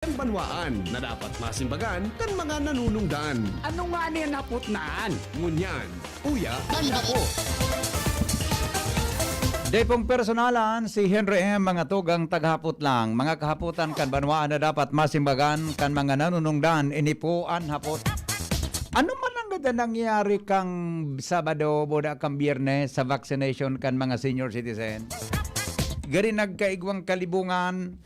Ang banwaan na dapat masimbagan kan mga nanunungdan. Ano nga niyan hapot naan? Ngunyan, uya, ang Hapot. Day pong personalan, si Henry mga tugang taghapot lang. Mga kahaputan kan banwaan na dapat masimbagan kan mga nanunungdan, inipuan hapot. Ano man ang ganda nangyari kang Sabado, boda kang Biyernes sa vaccination kan mga senior citizen? Gari nagkaigwang kalibungan,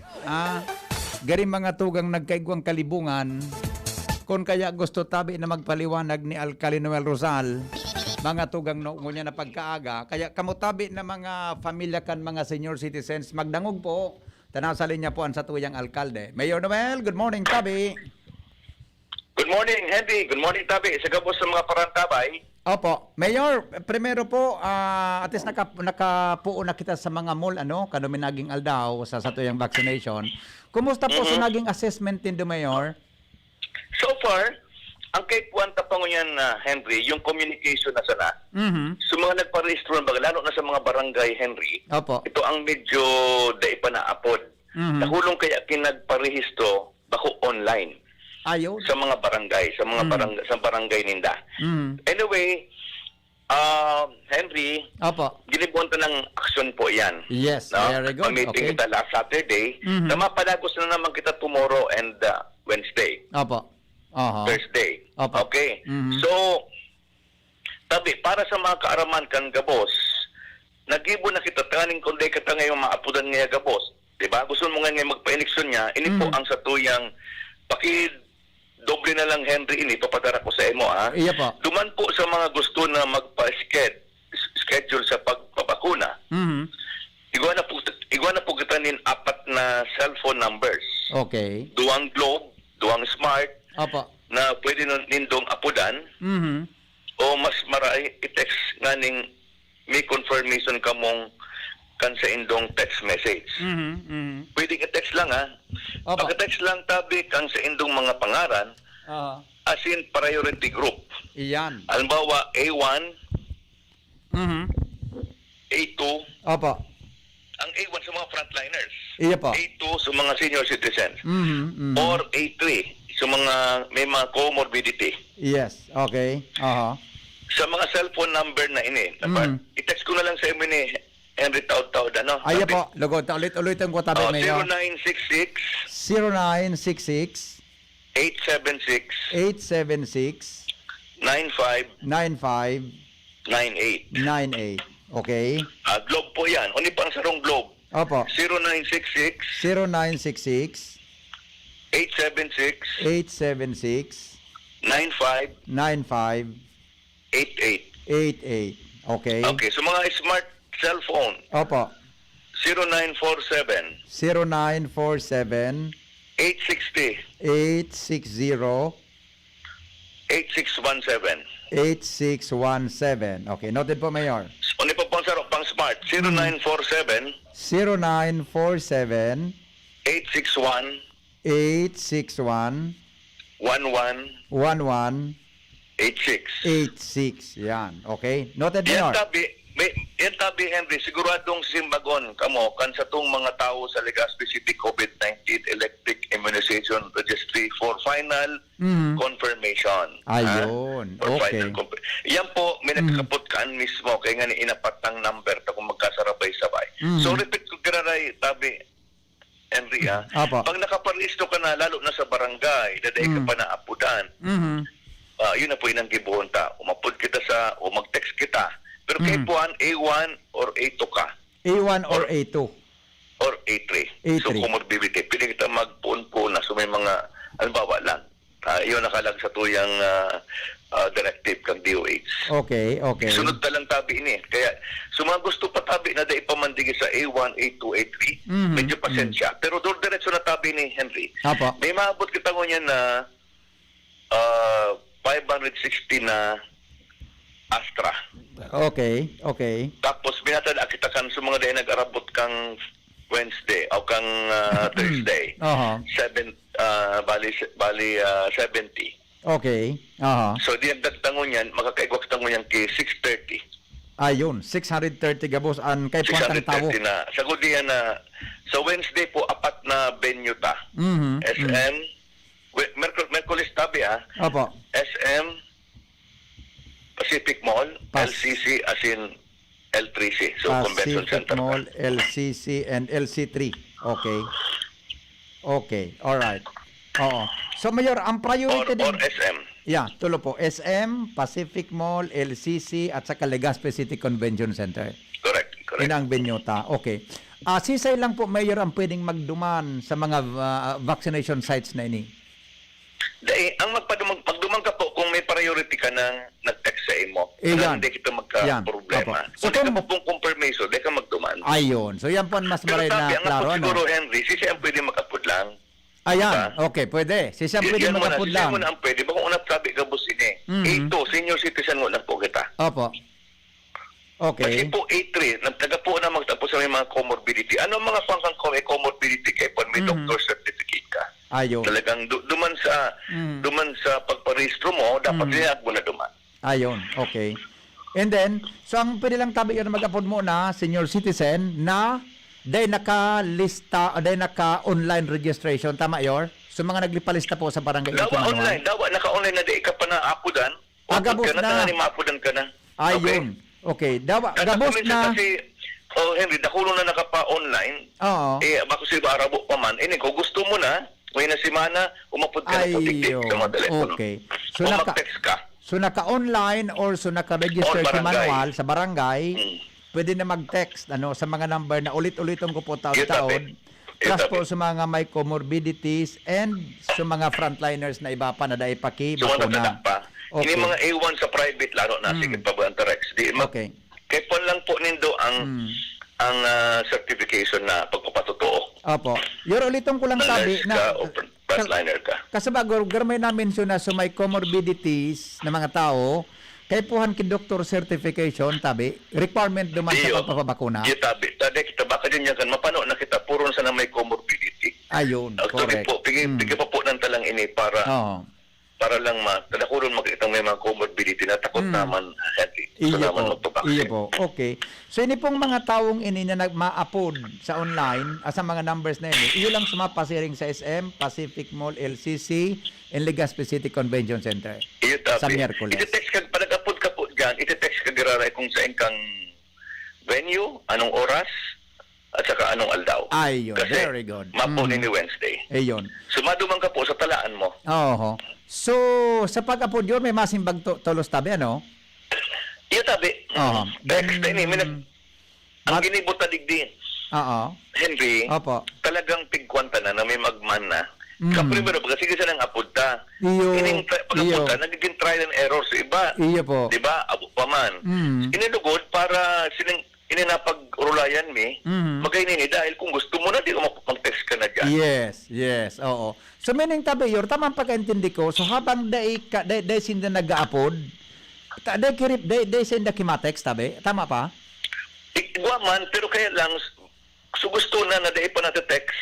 gari mga tugang nagkaigwang kalibungan, kung kaya gusto tabi na magpaliwanag ni Alcali Noel Rosal, mga tugang no niya na pagkaaga, kaya kamutabi na mga pamilya kan mga senior citizens, magdangog po, tanaw sa linya po ang sa tuyang alkalde. Mayor Noel, good morning tabi. Good morning, Henry. Good morning, Tabi. Sa gabos sa mga parantabay. Opo. Mayor, primero po, at least nakapuo na kita sa mga mall, kanumi naging aldaw sa tuyang vaccination. Kumusta po sa naging assessment din do, Mayor? So far, ang kay Puan Tapangunyan, Henry, yung communication na sana, sa mga nagparehistro, lalo na sa mga barangay, Henry, Opo. ito ang medyo dai pa na apod. Nahulong kaya kinagparehistro bako online. Ayaw. Sa mga barangay, sa barangay ninda. Anyway, Henry, Opo. ginibuan ta ng action po yan. Yes, very good. Meeting Okay. kita last Saturday. Na mapalagos na naman kita tomorrow and Wednesday. Opo. Thursday. Opo. Okay. So, tabi, para sa mga kaaraman kan gabos, nagibo na kita taning kundi kita ngayong maapudan nga gabos. Diba? Gusto mo nga magpa-eleksyon niya, ini po ang satuyang doble na lang, Henry, ini papadara ko sa imo, Iya po. Duman po sa mga gusto na magpa-schedule sa pagpapakuna. Igwa na po kita nin 4 na cellphone numbers. Okay. Duwang Globe, duwang Smart, Opo. na pwede nindong apudan, o mas maray i-text nga ning may confirmation kamong kan sa indong text message. Pwede ka-text lang, Opo. Pagka-text lang tabi kang sa indong mga pangaran, as in priority group. Iyan. Halimbawa, A1, A2, Opo. ang A1 sa mga frontliners. Iya po. A2 sa mga senior citizens. Or A3 sa mga may mga comorbidity. Yes. Okay. Sa mga cellphone number na ini, i-text ko na lang sa imo ni Henry Taud-Taud, Iya po. Lugod. Ulit-ulitin ko tabi, Mayor. 0966 0966 876 876 9598. 9598. Okay. Globe po yan. Uni pang sarong Globe. Opo. 0966 0966 876 876 9588. 9588. Okay. Okay, so mga smart cellphone, Opo. 0947 0947 860 860 8617. 8617. Okay, noted po, Mayor. Uni pa pang sarong pang smart, 0947 0947 861 861 1186. 1186. Yan. Okay. Noted, Yan Mayor. tabi, Henry, siguradong simbagon kamo kan sa tong mga tao sa Legazpi City COVID-19 Electric Immunization Registry for final confirmation. Ayun. For Okay. final yan po, may nagkakapot kaan mismo, kaya nga ni inapatang number ta kung magkasarabay-sabay. So, repeat ko kiraray, tabi, Henry, Apo. pag nakaparehistro ka na, lalo na sa barangay, daday ka pa na apudan, yun na po inang gibuhon ta. Umapod kita o mag-text kita. Pero kay Puan, A1 or A2 ka. A1 or A2. Or A3. A3. So, comorbidity. Pili kita magpuon-puon na. So, may mga, halimbawa lang. Yun nakalag sa tuyang directive kang DOH. Okay, okay. Sunod na lang tabi ini. Kaya, mga gusto pa tabi na dahil pamandigi sa A1, A2, A3, medyo pasensya. Pero doon diretso na tabi ni Henry. Apo. May maabot kita ngunyan na 560 na Astra. Okay, okay. Tapos binatala kita kan sa mga dahil nag-arabot kang Wednesday o kang Thursday. Bali 70. Okay. So diyan dagtangon yan, makakaigwak tangon yan kay 630. Ayun, 630 gabos an kay Puan Tawo. 630 na. Sagod diyan na Sa Wednesday po, apat na venue ta. SM, Merkulis tabi Opo. SM, Pacific Mall, Pas- LCC as in L3C. So, Convention Pacific Center. Mall, LCC, and LC3. Okay. Okay. Alright. Oo. So, Mayor, ang priority Or din... SM. Yeah, tulo po. SM, Pacific Mall, LCC, at saka Legazpi City Convention Center. Correct. Yun ang binyota. Okay. Sisay lang po, Mayor, ang pwedeng magduman sa mga vaccination sites na ini. Dahil, ang magduman ka po kung may priority ka nang nag-text sa imo. Yan. Hindi kita Yan. magka-problema. Opo. So, Kung kung- hindi ka po confirmation, di ka magduman. Ayun. So, yan po ang mas Pero maray na sabi, ang klaro. ako siguro, Ano? Henry, sisi ang pwede mag-upload lang. Ayan. Okay, pwede. Sisya pwede Yan mo na, mag-upload sisi lang. mo na ang pwede. Baka unap sabi ka, boss ini. A2, senior citizen mo na po kita. Opo. Kasi Okay. po A3, nagtaga po na magtapos sa may mga comorbidity. Ano ang mga pangkang comorbidity kay pag may doctor certificate ka? Ayun. Talagang duman sa pagparehistro mo, dapat lihat mo na duman. Ayun. Okay. And then, so ang pwede lang tabi yun mag-upload muna, senior citizen, na day naka-lista, day naka-online registration. Tama, Yor? So mga naglipalista po sa barangay. Dawa online, naka-online na di ka pa na-apudan. Gabos ka na. na. Maapudan ka na. Ayun. Okay. Dawa, At gabos minsan na. kasi, Henry, nakulong na nakapa-online. Oo. Bako si Arabo pa man. Kung gusto mo na, may na simana, umapod ka na po, dikdik ka mga telepono. Okay. So, mag-text ka. So naka-online or so naka-register Or si barangay. manual sa barangay, Mm. pwede na mag-text sa mga number na ulit-ulitin ko po Yung taon-taon. tabi. Plus Yung po tabi. sa mga may comorbidities and sa mga frontliners na iba pa na dahil So, mga nagdadak pa. Okay. Ini mga A1 sa private, lalo na, sige pa ba ang Tarex. Okay. Kaya po lang po nindo ang certification na pagpapatotoo. Opo. Yor ulitin ko lang tabi Nurse na ka o frontliner ka. kasabago garmay na mention na so may comorbidities na mga tao kay puhan kin doctor certification tabi requirement duman sa pagpapabakuna. Iyo tabi. Tadi kita baka din yan kan mapano na kita puron sa na may comorbidity. Ayun, Actually correct. po, pigi pa po ng talang ini para lang tadakuron makita may mga comorbidity na takot naman, Henry. So naman magpabaksin. Iyo po. Okay. So ini pong mga taong ini na nagma-upload sa online sa mga numbers na ini, iyo lang sumapasiring sa SM, Pacific Mall, LCC, and Legazpi City Convention Center. Iyo tabi. Sa Miyerkules. Iti-text ka, pag nag-upload ka po dyan, iti-text ka diraray kung saan kang venue, anong oras, at saka anong aldaw. Ayun, Kasi very good. mapo ni Wednesday. Ayun. Sumaduman ka po sa talaan mo. Oo. So, sa pag-upload yun, may masimbag tolos tabi, ano? Iyo tabi. Oo. Text na ini. Ang Mat- ginibot na digdi, Oo. Henry, Opo. talagang pigkwanta na may magman na. Kaprimero, baga sige sa nang apudta. Iyo. Pag-apudta, nagiging trial and error sa iba. Iyo po. Di ba? Abo pa man. Inilugod para ininapag-urulayan magay nini dahil kung gusto mo na, di ko mag-text ka na dyan. Yes. Oo. So, meaning tabi, Yor, tamang pagkaintindi ko, so habang day sinda nag-upload, day sinda kimatext, tabi? Tama pa? Igwa man, pero kaya lang, so gusto na dahil pa natin-text.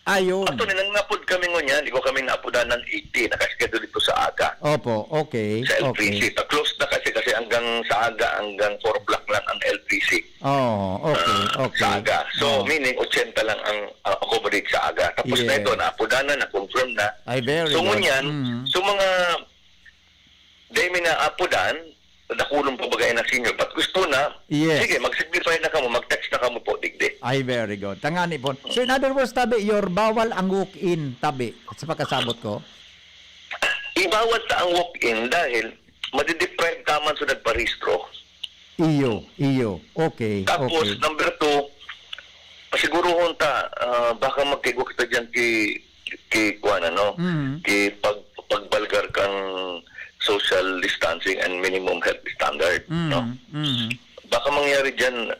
Ayun. Ato nang napod kami ngunyan, di ko kami napodan ng 80, nakaschedule dito sa aga. Opo, okay. Sa L3C. Okay. Close na kasi hanggang sa aga, hanggang 4 o'clock lang ang L3C. Oh, okay. Sa aga. So, meaning 80 lang ang accommodate sa aga. Tapos na ito, naapodan na, na-confirm na. Ay, very So, good. ngunyan, so mga dahil may naapodan, nakulong pa bagay na senior, but gusto na, Yes. sige, mag-signify na kamo, mag-text na kamo po, digdi. Ay, very good. Tangani po. So, in other words, tabi, Yor, bawal ang walk-in, tabi. Sa pagkasabot ko. Ibawat sa ang walk-in dahil madideprive taman sa nagparehistro. Iyo. Okay. Tapos, Okay. number 2, pasiguruhon ta, baka magkigo kita dyan ki pagbalgar kang social distancing and minimum health standard. No? Baka mangyari dyan,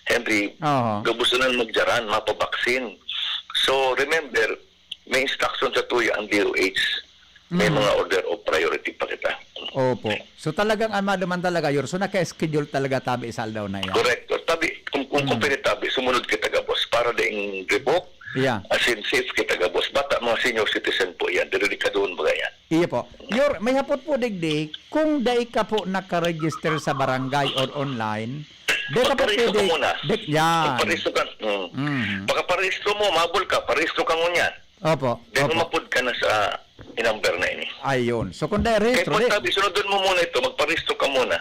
Henry, gabusunan magjaran, mapabaksin. So, remember, may instruction sa tuya ang DOH. May mga order of priority pa kita. Opo. So talagang amaduman talaga, Yor. So naka-schedule talaga tabi isal daw na yan. Correct. Tabi, kung tabi, sumunod kita gabos para daing revoke. Yeah. As in, safe kita gabos. Bata, mga senior citizen po yan. Dili ka doon ba yan? Iya po. Yor, may hapot po digdi, kung day ka po nakaregister sa barangay or online, Di ka po Magparehistro pwede. ka muna. Yan. Magparehistro ka. Baka parehistro mo, mabul ka, parehistro ka ngunyan. Opo. Then Opo. umapod ka na sa inamber na ini. Ayun. So kung dahil Kaya rehistro, pag sabi, sunodon mo muna ito, magparehistro ka muna.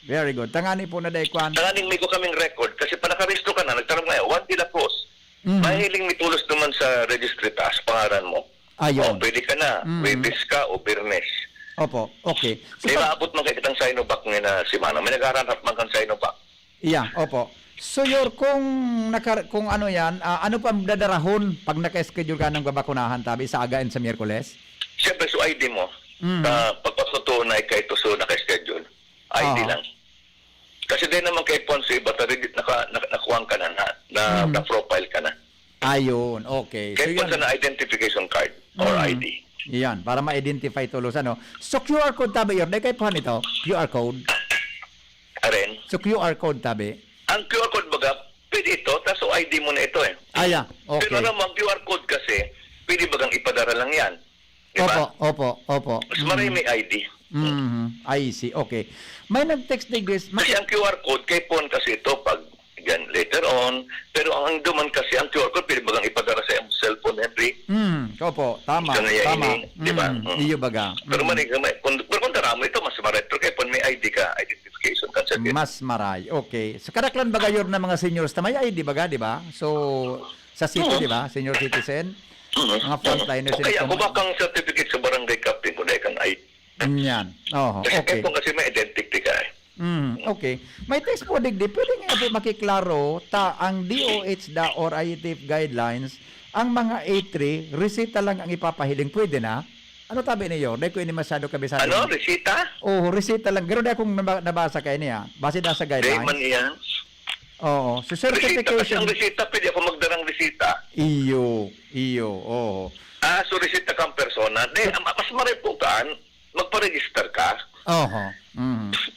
Very good. Tangani po na dahil kwan. Tanganing may ko kaming record, kasi pa nakarehistro ka na, nagtarong ngayon, 1 Dila Cruz. Mahiling mitulos naman sa registry taas, pangalan mo. Ayun. O, pwede ka na, Webis ka o Birnes. Opo. Okay. So, Di maabot man kay kitang Sinovac nga na si Mano. May naghahanap man kang Sinovac. yeah, opo. So kung kung ano yan, ano pa dadarahon pag naka-schedule ka ng babakunahan tabi sa again sa Miyerkules? Siyempre, so ID mo. Pagpatutuon na kay ito so naka-schedule. ID lang. Kasi din naman kay Ponce, bata nakuhaan ka na, na-profile ka na. Ayun, okay. Kay Ponce na identification card or ID. Yan, para ma-identify tulos ano. So QR code tabi yun, dahil kayo pa nito, QR code. Aren, So QR code tabi. ang QR code baga, pwede ito, tapos ID mo na ito eh. Yeah, okay. Pero naman, QR code kasi, pwede bagang ipadara lang yan. Diba? Opo. Mas marami may ID. I see, okay. May nag-text ni Grace. Kasi ang QR code, kay Pon kasi ito, pag yan, later on, pero ang duman kasi, ang QR code, pwede bagang ipadara sa iyong cellphone, Henry. Opo, tama. Ito na yan, Tama. di ba? Iyo baga. Pero kung tara mo ito, mas maretro kay Pon, may ID ka, identification ka sa Mas maray. Okay. So kadaklan baga yun ng mga seniors na may ID baga, di ba? So sa city, di ba? Senior citizen. Mga frontliners. Okay, ako ba kang certificate sa barangay captain kung dahil kang ID? Yan. Oh, Kasi okay. kay Pon kasi may identity ka eh. Okay. May text po digdi. Pwede nga po makiklaro ta ang DOH da or IETF guidelines ang mga A3 resita lang ang ipapahiling. Pwede na? Ano tabi niyo? Dahil ko ini masyado kabisado. Ano? Resita? Oh, resita lang. Pero dahil kung nabasa kayo niya, base na sa Dahil man guidelines. iyan. Oo. So Resita kasi certification. ang resita, pwede ako magdarang resita. Iyo. Oo. So resita kang persona. Mas maripukan, magpa-register ka. Oho.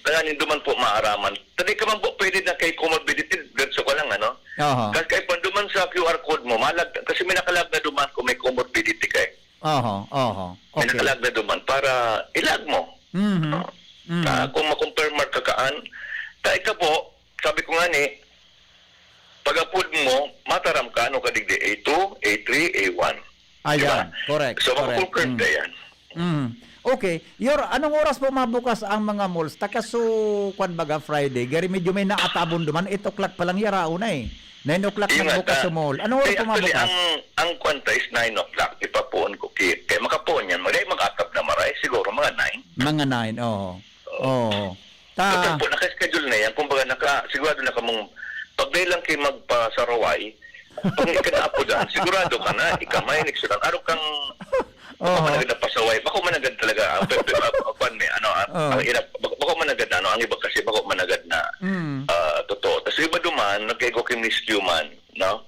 Tanganin duman po maaraman. Tadi ka man po pwede na kay comorbidity, ganso ka lang, ano? Oho. Kasi kay panduman sa QR code mo, kasi may nakalag na duman kung may comorbidity ka eh. Oho. May Okay. nakalag na duman para ilag mo. Kung makumpirm ka kaan, tayo ka po, sabi ko nga ni, pag-upload mo, mataram ka, ano ka digdi, A2, A3, A1. Ayan. Correct. So, makukonfirm ka yan. Okay. Anong oras po mabukas ang mga malls? Kwan baga Friday. Gari medyo may naatabon duman. 8 o'clock pa lang yarao na eh. 9 o'clock Yung na bukas sa mall. Anong oras po actually, mabukas? ang kwanta is 9 o'clock. Ipapuon ko kaya makapuon yan. Mag-atap na maray. Siguro mga 9. Mga 9. Oo. Total po, naka-schedule na yan. Kumbaga, sigurado na kamong pag lang kayo magpasaraway, kung ikanaapo dyan, sigurado ka na, ikamay, nagsulang. Araw kang bako managad na pasaway. Bako managad talaga. Bako managad na, ang iba kasi bako managad na totoo. Tapos iba duman, nagkaigo kimiscue man, no?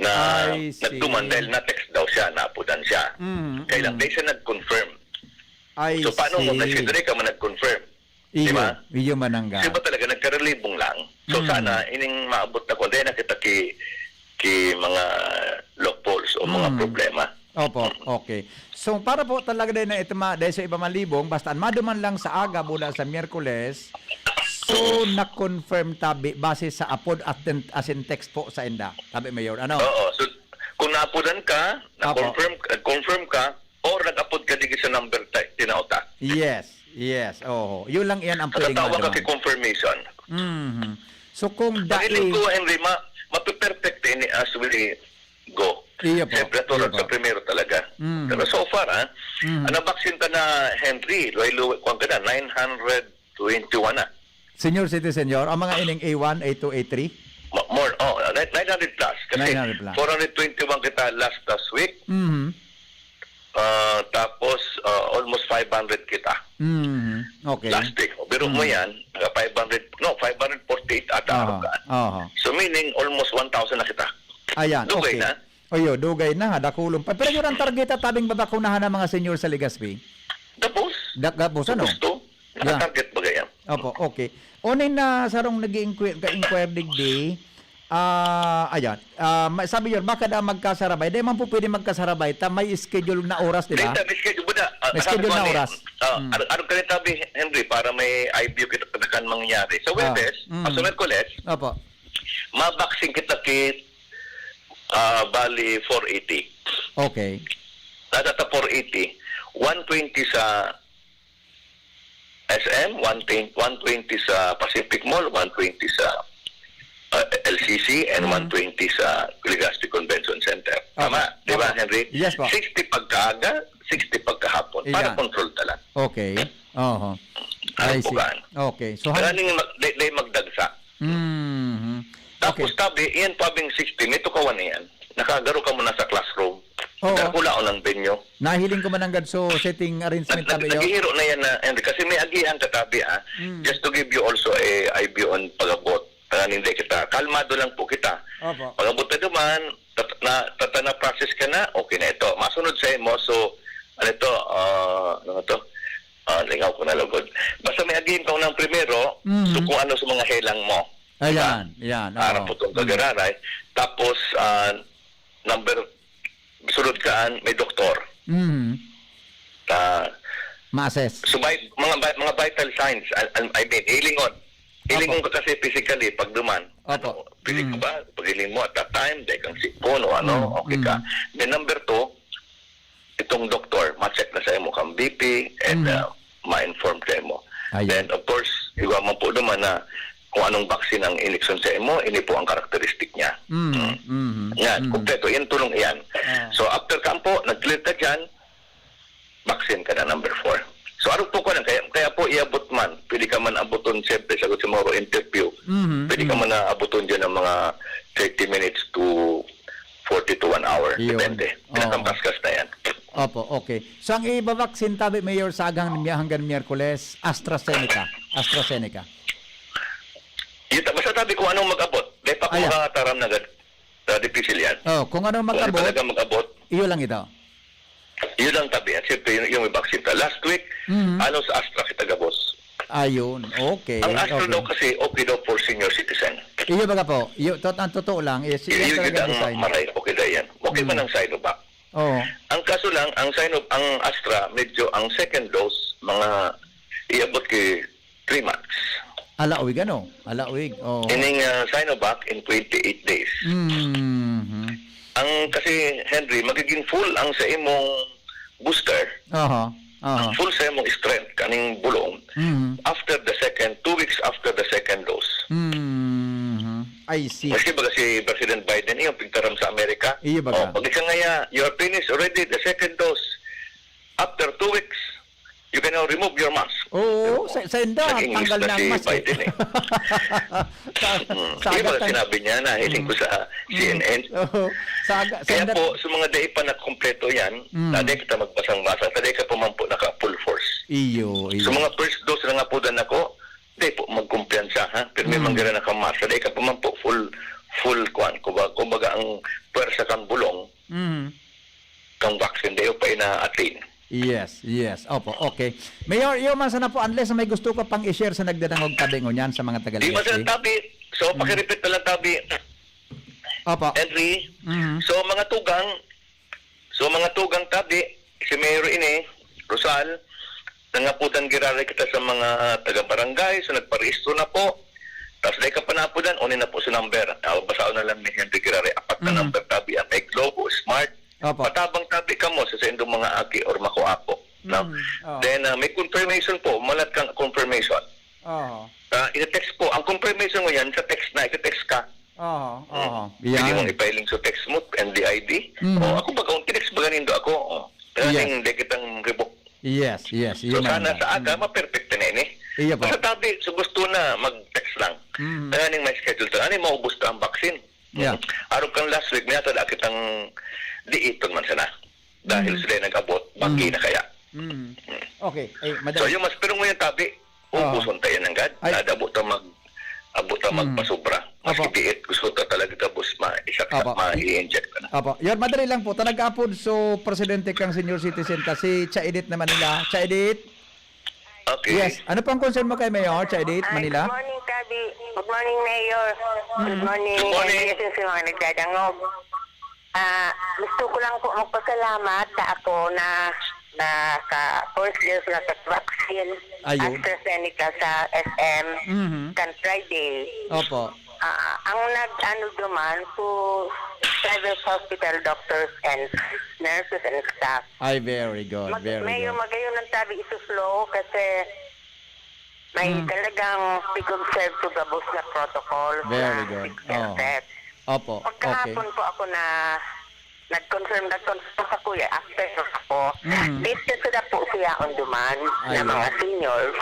Na nagduman dahil na-text daw siya, naapudan siya. Kaya lang, dahil siya nag-confirm. So, paano mo kasi dali ka man nag-confirm? Diba? Iyo manangga. Kasi ba talaga, nagkarelibong lang. So, sana, ining maabot na ko, dahil nakita ki mga loopholes o mga problema. Opo, okay. So, para po talaga din na ito dahil sa iba malibong, basta maduman lang sa aga mula sa Miyerkules, so, na-confirm tabi base sa upload as in text po sa enda. Tabi Mayor, ano? Oo. So, kung naapudan ka, confirm ka, or nag-upload ka digi sa number tinauta. Yes. Oo. Yun lang yan ang pwedeng Tatawag ka maduman. kay confirmation. So, kung Pakinig ko, Henry, mapiperfect ini as we go. Iya po. Siyempre, tulad sa primero talaga. Pero so far, nabaksin ka na, Henry, kung ka na, 921 na. Senior citizen, Yor, ang mga ining A1, A2, A3? More, 900 plus. Kasi 900 plus. 421 kita last week. Tapos, almost 500 kita. Okay. Last week. Pero mo yan, 548 ata. So meaning, almost 1,000 na kita. Ayan, Dugay okay. na? Oyo, dugay na, dakulong pa. Pero yun ang target at tabing babakunahan ng mga senior sa Legazpi? Tapos? Tapos ano? Gusto? Naka-target ba ganyan? Opo, okay. Unin na sarong nag-inquire digdi, ayan, sabi yun, baka na magkasarabay. Di man po pwede magkasarabay, may schedule na oras, di ba? May schedule ba na. May schedule na oras. Ano ka rin tabi, Henry, para may IBU kita kan mangyari. So, Webes, sa Merkules, Opo. mabaksin kita kit bali 480. Okay. Natata 480, 120 sa SM, 120 sa Pacific Mall, 120 sa LCC, and 120 sa Legazpi Convention Center. Tama, di ba, Henry? Yes po. 60 pagkaaga, 60 pagkahapon. Para Iyan. control tala. Okay. Oho. I see. Bugaan. Okay. So, Galing magdagsa. Tapos Okay. tabi, iyan pabing 60, may tukawan na yan. Nakagaro ka muna sa classroom. Oo. Nakula o ng venue. Nahiling ko man ang so setting arrangement tabi yo. Naghihiro na yan na, Henry, kasi may agihan ka tabi, just to give you also a IB on pag-abot. Hindi kita, kalmado lang po kita. Opo. Pag-abot na naman, na process ka na, okay na ito. Masunod sa mo, so, lingaw ko na lugod. Basta may agihan ka ng primero, so kung ano sa mga helang mo. Ayan, yan. Para po itong kagararay. Tapos, sunod kaan, may doktor. Ma-assess. So mga vital signs, I mean, hilingon. Hilingon ka kasi physically pag duman. Opo. Piling ko ba? Pag hiling mo at that time, dahil kang sipon o ano, okay ka. Then number 2, itong doktor, ma-check na sa mo kang BP and ma-inform sa mo. Ayan. Then of course, iwa mo po naman na kung anong vaccine ang injection sa mo, ini po ang karakteristik niya. Yan, kompleto. Yan, tulong yan. So after kampo, nag-clear ka dyan, vaccine ka na, number 4. So ano po ko lang, kaya po iabot man, pwede ka man abuton siyempre, sagot sa mga interview, pwede ka man abuton dyan ng mga 30 minutes to 40 to 1 hour. Yun. Depende. Pinakamkaskas na yan. Opo, okay. So ang ibabaksin tabi Mayor sa hanggang Miyerkules, AstraZeneca. Basta tabi ko anong mag-abot. Dahil pa kung makataram na difficile yan. Oh, kung ano Kung mag-abot, talaga mag-abot, iyo lang ito. yun lang tabi. At siyempre, yung may vaccine ka. Last week, ano sa Astra kita gabos. Ayun, okay. Ang Astra Okay. daw kasi okay daw for senior citizen. Iyo baga po, ang totoo lang, is Yun talaga ang design. maray. Okay na yan. Okay man ang Sinovac. Oo. Ang kaso lang, ang Astra, medyo ang second dose, mga iabot kay 3 months. Alaawig ano? Alaawig. Oo. Ining Sinovac in 28 days. Ang kasi, Henry, magiging full ang sa imong booster, full sa imong strength, kaning bulong, after the second, 2 weeks after the second dose. I see. Maski baga si President Biden, yung pigtaram sa Amerika, Iyo baga. pag isa ngaya, you are finished already the second dose. After 2 weeks, you can now remove your mask. Oo, sa enda, Nag-English tanggal na na si ang mas eh. Biden eh. Kaya ba sinabi niya na, hiling ko sa CNN. Oo, Kaya po, sa mga day pa na kompleto yan, taday kita magbasang-basang, taday ka pumampo naka full force. Iyo. So mga first dose na nga po dan ako, taday po magkumpiyansa, ha? Pero may manggara nakamas, taday ka pumampo full kwan. Kumbaga ang pwersa kang bulong, kang vaccine, dayo pa ina-attain. Yes. Opo, okay. Mayor, iyo man sana po, unless may gusto ka pang i-share sa nagdadangog tabingon yan sa mga Di ba sa taga-Legazpi. tabi? So, pakirepeat na lang tabi. Opo. Henry, so mga tugang tabi, si Mayor ini, Rosal, nangaputan girari kita sa mga taga-barangay, so nagparehistro na po. Tapos dahil ka pa na po dan, unin na po sa number. Basaon na lang ni Henry Girari, 4 na number tabi, may Globo, Smart, Opo. patabang tabi ka mo sa indong mga aki or makuapo. No? Then may confirmation po, malat kang confirmation. Oo. Ina-text po, ang confirmation mo yan sa text na, ita-text ka. Pwede mong ipailing sa text mo and the ID. Ako ba, kung tinext ba ganindo ako, hindi kitang revoke. Yes. So sana sa aga, ma-perfect na ini. Iya po. Basta tabi, so gusto na mag-text lang. Tanganing may schedule, tanganing maubos ka ang vaccine. Yeah. Araw kang last week, may atada kitang diiton man sana. Dahil sila nag-abot, banggi na kaya. Okay. Ay, madam. So yung mas pero ngayon tabi, ubuson tayo ng gad. Abot ta magpasobra. Mas Opo. diit, gusto ta talaga tapos Opo. ma-i-inject na. Apo, yun, madali lang po. Tanag-apod, so, presidente kang senior citizen kasi Cha-Edit naman nila. Cha-Edit? Okay. Yes. Ano pang concern mo kay Mayor, Cha-Edit, Manila? Good morning, Tabi. Good morning, Mayor. Good morning. Good morning. Yes, sa mga nagdadangog. Gusto ko lang po magpasalamat sa ako na first dose na sa vaccine, Ayun. AstraZeneca sa SM, kan Friday. Opo. Ang nag-ano duman po private hospital doctors and nurses and staff. Ay, very good. Very Mayo good. magayon ng tabi isuslow kasi may talagang pig-observe to gabos na protocol. Very na good. sequence set. Opo. Okay. Pagkahapon po ako na nag-confirm sa kuya after ako. Dito sila po siya on duman Ayun. na mga seniors.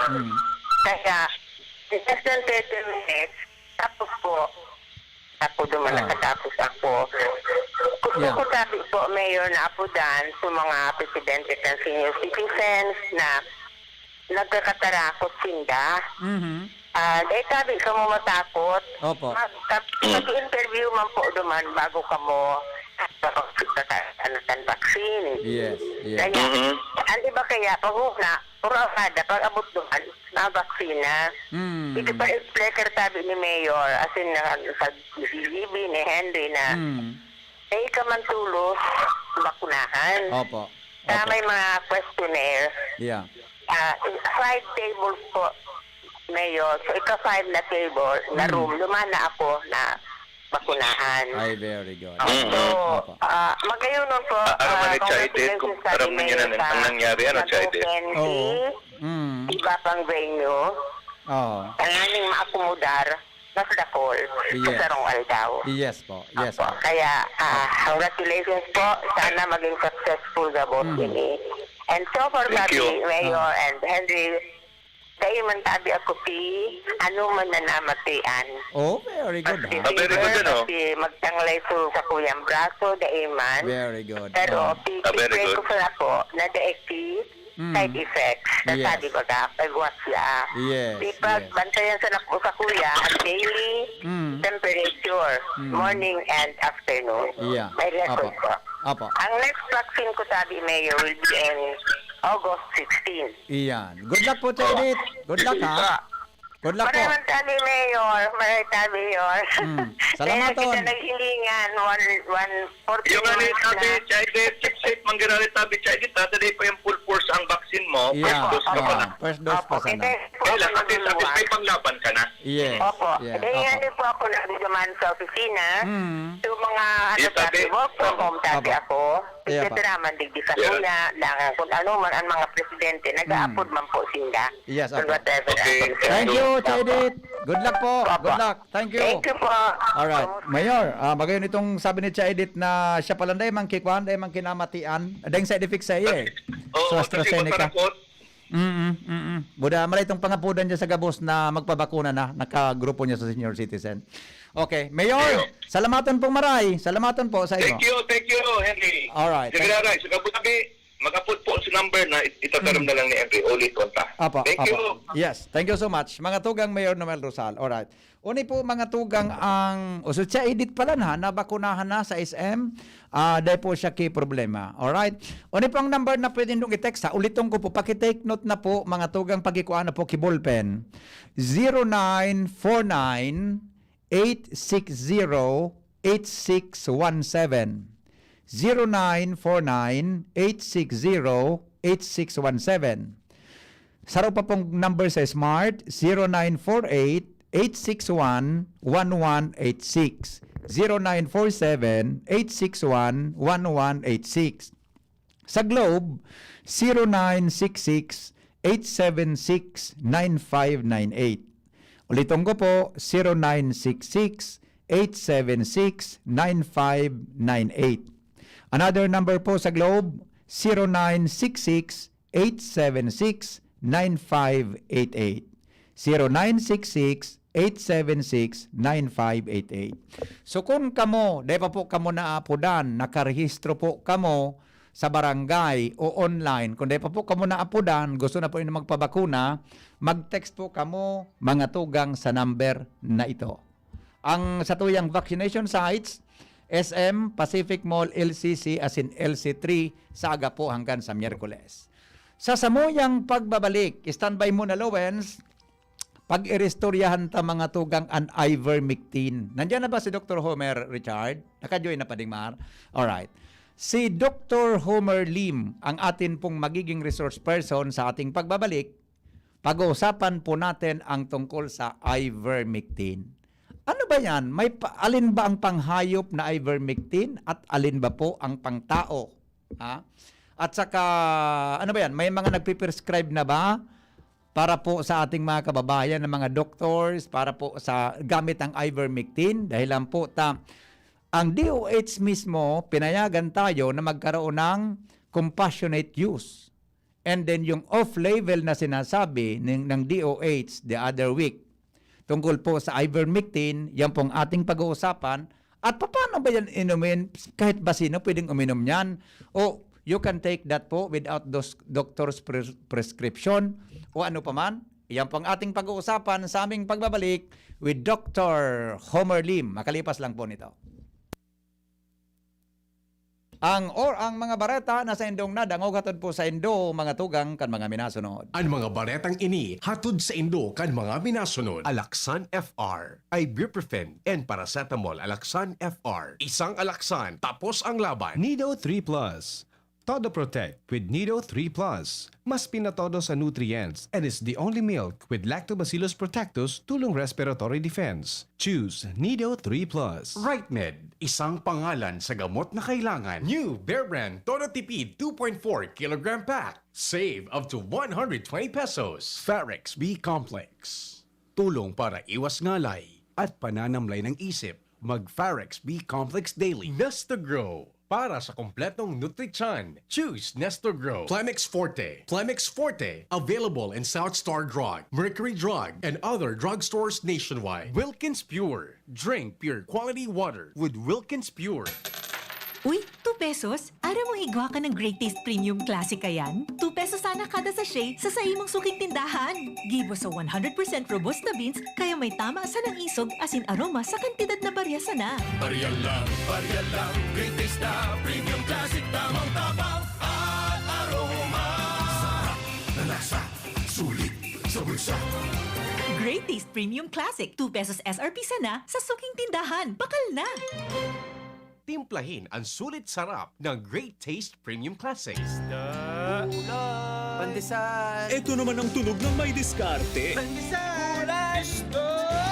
Kaya, in less than 30 minutes, tapos po, ako duman nakatapos ako. Gusto Yeah. ko sabi po, Mayor, na apudan sa mga presidente ng senior citizens na nagkakatarakot sinda. Dahil sabi ka mo matakot. Opo. Mag-interview man po duman bago ka mo vaccine. Yes. Yes. Kaya, di ba kaya, pag una, pura kada, pag abot duman, na vaksina. Ito pa explicar sabi ni Mayor, as in, sa DZGB ni Henry na, eh, ka man tulos, bakunahan. Opo. Kaya may mga questionnaire. Yeah. 5 tables po, Mayor. So, ika-5 na table, na room, lumana ako na bakunahan. Ay, very good. So, Opo. magayon nun po. Aram na ni Chaydet, kung aram na niya ang nangyari, ano, Chaydet? Iba pang venue. Oh. Tanganing maakomodar na sa dakol. Yes. Sa sarong aldaw. Yes po. Yes po. Kaya, congratulations po. Sana maging successful gabot ini. And so far, Thank you. Mayor and Henry, dahil man tabi ako ano man na namatian. Oh, very good. Ha? Very good, ano? Kasi magtanglay po sa kuyang braso, dahil man. Very good. Pero, very pipray good. ko pala po na daig side effects. Yes. Sabi ba ka, pagwas siya. Yes, Ipag yes. bantayan sa kuya ang daily temperature, morning and afternoon. Yeah. May record Apo. po. Apo. Ang next vaccine ko sabi, Mayor, will be in August 16. Iyan. Good luck po, Chedit. Good luck, ha? Good luck po. Maraming tabi, Mayor. Maraming tabi, Mayor. Salamat, Kaya kita Ton. naghilingan, 140 Yung ano yung sabi, Chaydet, chip manggirali sabi, Chaydet, tatali pa yung full force ang vaccine mo. Yeah. First dose ka pa na. First dose pa sana. Kailan, at least may panglaban ka na. Yes. Opo. Yeah. Kaya Opo. po ako nagduman sa opisina. So mga Yes, sabi. work from home tabi Opo. ako. Yeah, Kasi naman digdi sa Yeah. kuna. Lang kung ano man ang mga presidente, nag-aapod man po sinda. Yes, So opo. whatever. Okay. Thank you, Chedit. Good luck po. Opo. Good luck. Thank you. Thank you po. Alright. Mayor, magayon itong sabi ni Chedit na siya pala day mang kikwan, day mang kinamatian. Adang side effects sa iya eh. Oo, So, kasi AstraZeneca. matakot. Buda, malay itong pangapudan niya sa gabos na magpabakuna na, nakagrupo niya sa senior citizen. Okay, Mayor, salamatan po maray. Salamatan po sa inyo. Thank you, Henry. Alright. Sige, Ray. Sige, mag-upload po sa number na itataram na lang ni Henry. Ulit konta. Apo, Thank apo. you. Yes, thank you so much. Mga tugang Mayor Noel Rosal. Alright. Uni po mga tugang ang so siya edit pala na bakunahan na sa SM. Dahil po siya kay problema. Alright. Uni po ang number na pwede nung i-text ha. Ulitin ko po, pakitake note na po mga tugang pagikuan na po kibulpen. 0949 860-8617. 0949-860-8617. Saro pa pong number sa Smart, 0948-861-1186. 0947-861-1186. Sa Globe, 0966-876-9598. Ulitin ko po, 0966-876-9598. Another number po sa Globe, 0966-876-9588. 0966-876-9588. So kung kamo, dahil pa po kamo naapudan, nakarehistro po kamo sa barangay o online, kung dahil pa po kamo naapudan, gusto na po inyo magpabakuna, mag-text po kamo mga tugang sa number na ito. Ang sa tuyang vaccination sites, SM, Pacific Mall, LCC, as in LC3, sa aga po hanggang sa Miyerkules. Sa samuyang pagbabalik, standby muna Lowens, pag-irestoryahan ta mga tugang an ivermectin. Nandiyan na ba si Dr. Homer Richard? Naka-join na pa ding Mar? Alright. Si Dr. Homer Lim ang atin pong magiging resource person sa ating pagbabalik. Pag-uusapan po natin ang tungkol sa ivermectin. Ano ba yan? Alin ba ang panghayop na ivermectin at alin ba po ang pangtao? Ha? At saka, ano ba yan? May mga nagpiprescribe na ba para po sa ating mga kababayan, ng mga doctors, para po sa gamit ang ivermectin? Dahil lang po ang DOH mismo, pinayagan tayo na magkaroon ng compassionate use. And then yung off-label na sinasabi ng DOH the other week, tungkol po sa ivermectin, yan pong ating pag-uusapan. At paano ba yan inumin? Kahit ba sino pwedeng uminom yan? O you can take that po without those doctor's prescription o ano pa man. Yan pong ating pag-uusapan sa aming pagbabalik with Dr. Homer Lim. Makalipas lang po nito. Ang mga bareta na sa indong nadangog hatod po sa indo mga tugang kan mga minasunod. Ang mga baretang ini hatod sa indo kan mga minasunod. Alaksan FR, ibuprofen, and paracetamol Alaksan FR. Isang alaksan, tapos ang laban. Nido 3 Plus. Todo Protect with Nido 3 Plus. Mas pinatodo sa nutrients and is the only milk with Lactobacillus protectus tulong respiratory defense. Choose Nido 3 Plus. RightMed, isang pangalan sa gamot na kailangan. New Bear Brand Todo Tipid 2.4 kilogram pack. Save up to 120 pesos. Farex B Complex. Tulong para iwas ngalay at pananamlay ng isip. Mag Farex B Complex Daily. Nesta Grow. Para sa kompletong nutrisyon, choose Nestor Grow. Plemix Forte. Plemix Forte, available in South Star Drug, Mercury Drug, and other drugstores nationwide. Wilkins Pure. Drink pure quality water with Wilkins Pure. Uy, 2 pesos? Ara mo igwa ka ng Great Taste Premium Classic yan? 2 pesos sana kada sachet sa imong suking tindahan. Gibo sa 100% robust na beans, kaya may tama sa ng isog asin aroma sa kantidad na barya sana. Barya lang, Great Taste na Premium Classic, tamang tabang at aroma. Sarap na lasa, sulit sa bulsa. Great Taste Premium Classic, 2 pesos SRP sana sa suking tindahan. Bakal na! Timplahin ang sulit sarap ng Great Taste Premium Classic. Pandesal. Ito naman ang tunog ng may diskarte. Pandesal.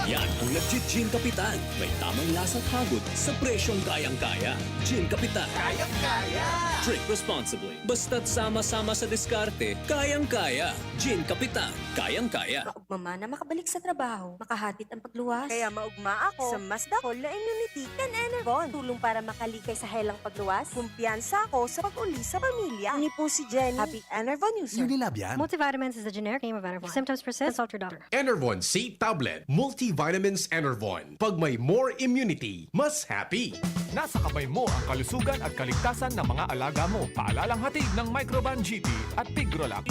Yan ang legit Gin Kapitan. May tamang lasang hagod sa presyong kayang-kaya. Gin Kapitan. Kayang-kaya. Drink responsibly. Basta't sama-sama sa diskarte, kayang-kaya. Gin Kapitan. Kayang-kaya. Maugma na makabalik sa trabaho, makahatid ang pagluwas. Kaya maugma ako sa mas dakol na immunity kan Enervon. Tulong para makalikay sa helang pagluwas. Kumpiyansa ako sa pag-uli sa pamilya. Ni po si Jenny, happy Enervon user. Unilab yan. Multivitamins is a generic name of Enervon. If symptoms persist, consult your doctor. Enervon C Tablet. Multivitamins Enervon. Pag may more immunity, mas happy. Nasa kamay mo ang kalusugan at kaligtasan ng mga alaga mo. Paalalang hatid ng Microban GT at Tigrolac.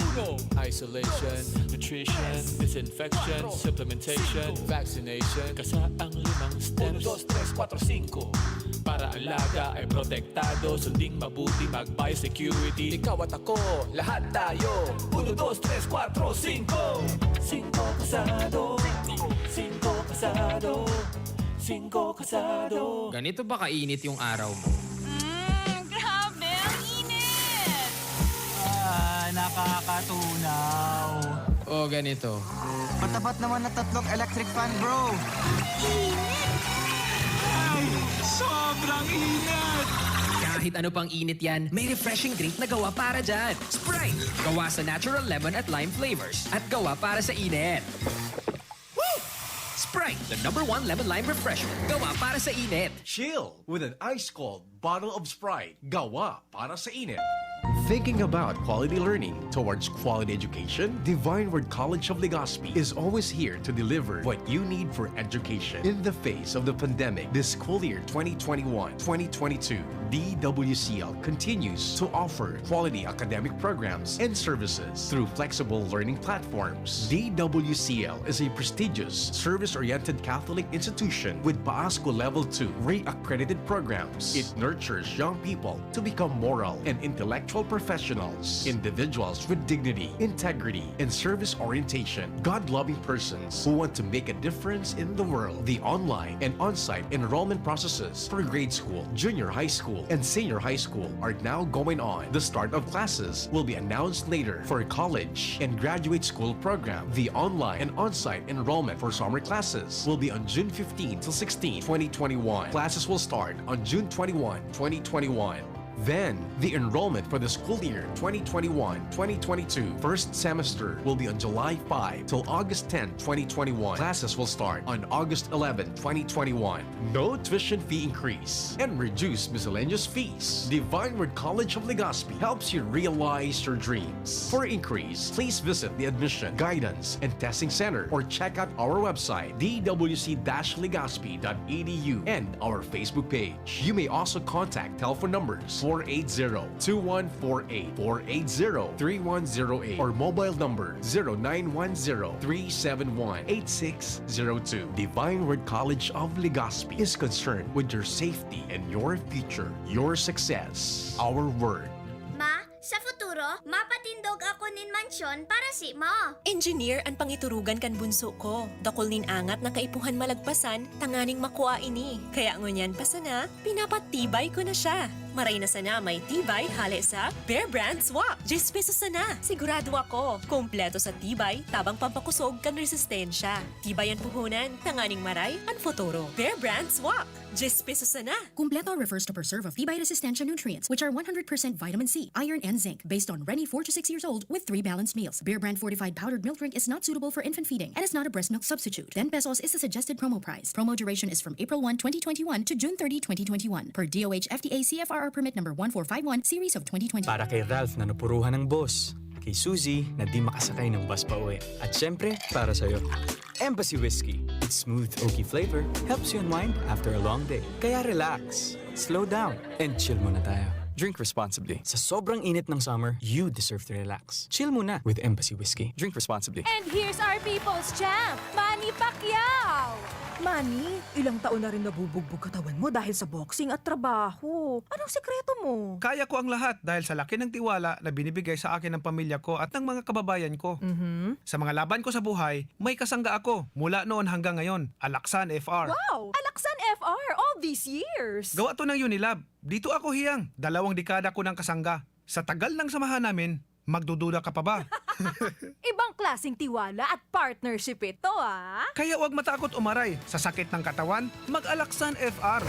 Isolation, nutrition, disinfection, supplementation, vaccination. Kasa ang 5 steps. 1, 2, 3, 4, 5. Para alaga ay protektado, sunding mabuti, mag-biosecurity. Ikaw at ako, lahat tayo. 1, 2, 3, 4, 5. 5 kasado. 5 kasado. 5 kasado. Ganito ba kainit yung araw mo? Grabe, ang init! Nakakatunaw. O ganito. Matapat naman na 3 electric fan, bro. Sobrang init! Kahit ano pang init yan, may refreshing drink na gawa para dyan. Sprite! Gawa sa natural lemon at lime flavors. At gawa para sa init. Sprite, the #1 lemon-lime refreshment. Gawa para sa init. Chill with an ice-cold bottle of Sprite. Gawa para sa init. Thinking about quality learning towards quality education? Divine Word College of Legazpi is always here to deliver what you need for education. In the face of the pandemic, this school year 2021-2022, DWCL continues to offer quality academic programs and services through flexible learning platforms. DWCL is a prestigious, service-oriented Catholic institution with PAASCO Level 2 rate-accredited programs. It nurtures young people to become moral and intellectual professionals professionals, individuals with dignity, integrity, and service orientation, God-loving persons who want to make a difference in the world. The online and on-site enrollment processes for grade school, junior high school, and senior high school are now going on. The start of classes will be announced later. For college and graduate school program, the online and on-site enrollment for summer classes will be on June 15 to 16, 2021. Classes will start on June 21, 2021. Then, the enrollment for the school year 2021-2022 first semester will be on July 5 till August 10, 2021. Classes will start on August 11, 2021. No tuition fee increase and reduced miscellaneous fees. Divine Word College of Legazpi helps you realize your dreams. For increase, please visit the Admission, Guidance, and Testing Center or check out our website dwc-legazpi.edu and our Facebook page. You may also contact telephone numbers 480-2148, 480-3108, or mobile number 0910-371-8602. Divine Word College of Legazpi is concerned with your safety and your future, your success, our word. Ma, sa futuro, mapatindog ako nin mansyon para si mo. Engineer ang pangiturugan kan bunso ko. Dakol nin angat na kaipuhan malagpasan, tanganing makuha ini. Kaya ngunyan pa sana, pinapatibay ko na siya. Maray na sana may tibay hali sa Bear Brand Swak. 10 pesos sana. Sigurado ako. Kompleto sa tibay, tabang pampakusog kan resistensya. Tibay ang puhunan, tanganing maray, ang futuro. Bear Brand Swak. 10 pesos sana. Kumpleto refers to preserve of tibay resistensya nutrients, which are 100% vitamin C, iron, and zinc, based on Rennie 4 to 6 years old with 3 balanced meals. Bear Brand fortified powdered milk drink is not suitable for infant feeding and is not a breast milk substitute. 10 pesos is the suggested promo price. Promo duration is from April 1, 2021 to June 30, 2021 per DOH FDA CFR permit number 1451 series of 2020. Para kay Ralph na napuruhan ng boss, kay Suzy na di makasakay ng bus pa uwi, at syempre para sa'yo, Embassy Whiskey. Its smooth oaky flavor helps you unwind after a long day. Kaya relax, slow down, and chill muna tayo. Drink responsibly. Sa sobrang init ng summer, you deserve to relax. Chill muna with Embassy Whiskey. Drink responsibly. And here's our people's champ, Manny Pacquiao! Manny, ilang taon na rin nabubugbog katawan mo dahil sa boxing at trabaho. Anong sekreto mo? Kaya ko ang lahat dahil sa laki ng tiwala na binibigay sa akin ng pamilya ko at ng mga kababayan ko. Sa mga laban ko sa buhay, may kasangga ako mula noon hanggang ngayon. Alaksan FR. Wow! Alaksan FR all these years! Gawa to ng Unilab. Dito ako hiyang. 2 dekada ko ng kasangga. Sa tagal ng samahan namin, magdududa ka pa ba? Ibang klaseng tiwala at partnership ito, ah! Kaya huwag matakot umaray. Sa sakit ng katawan, mag-Alaksan FR.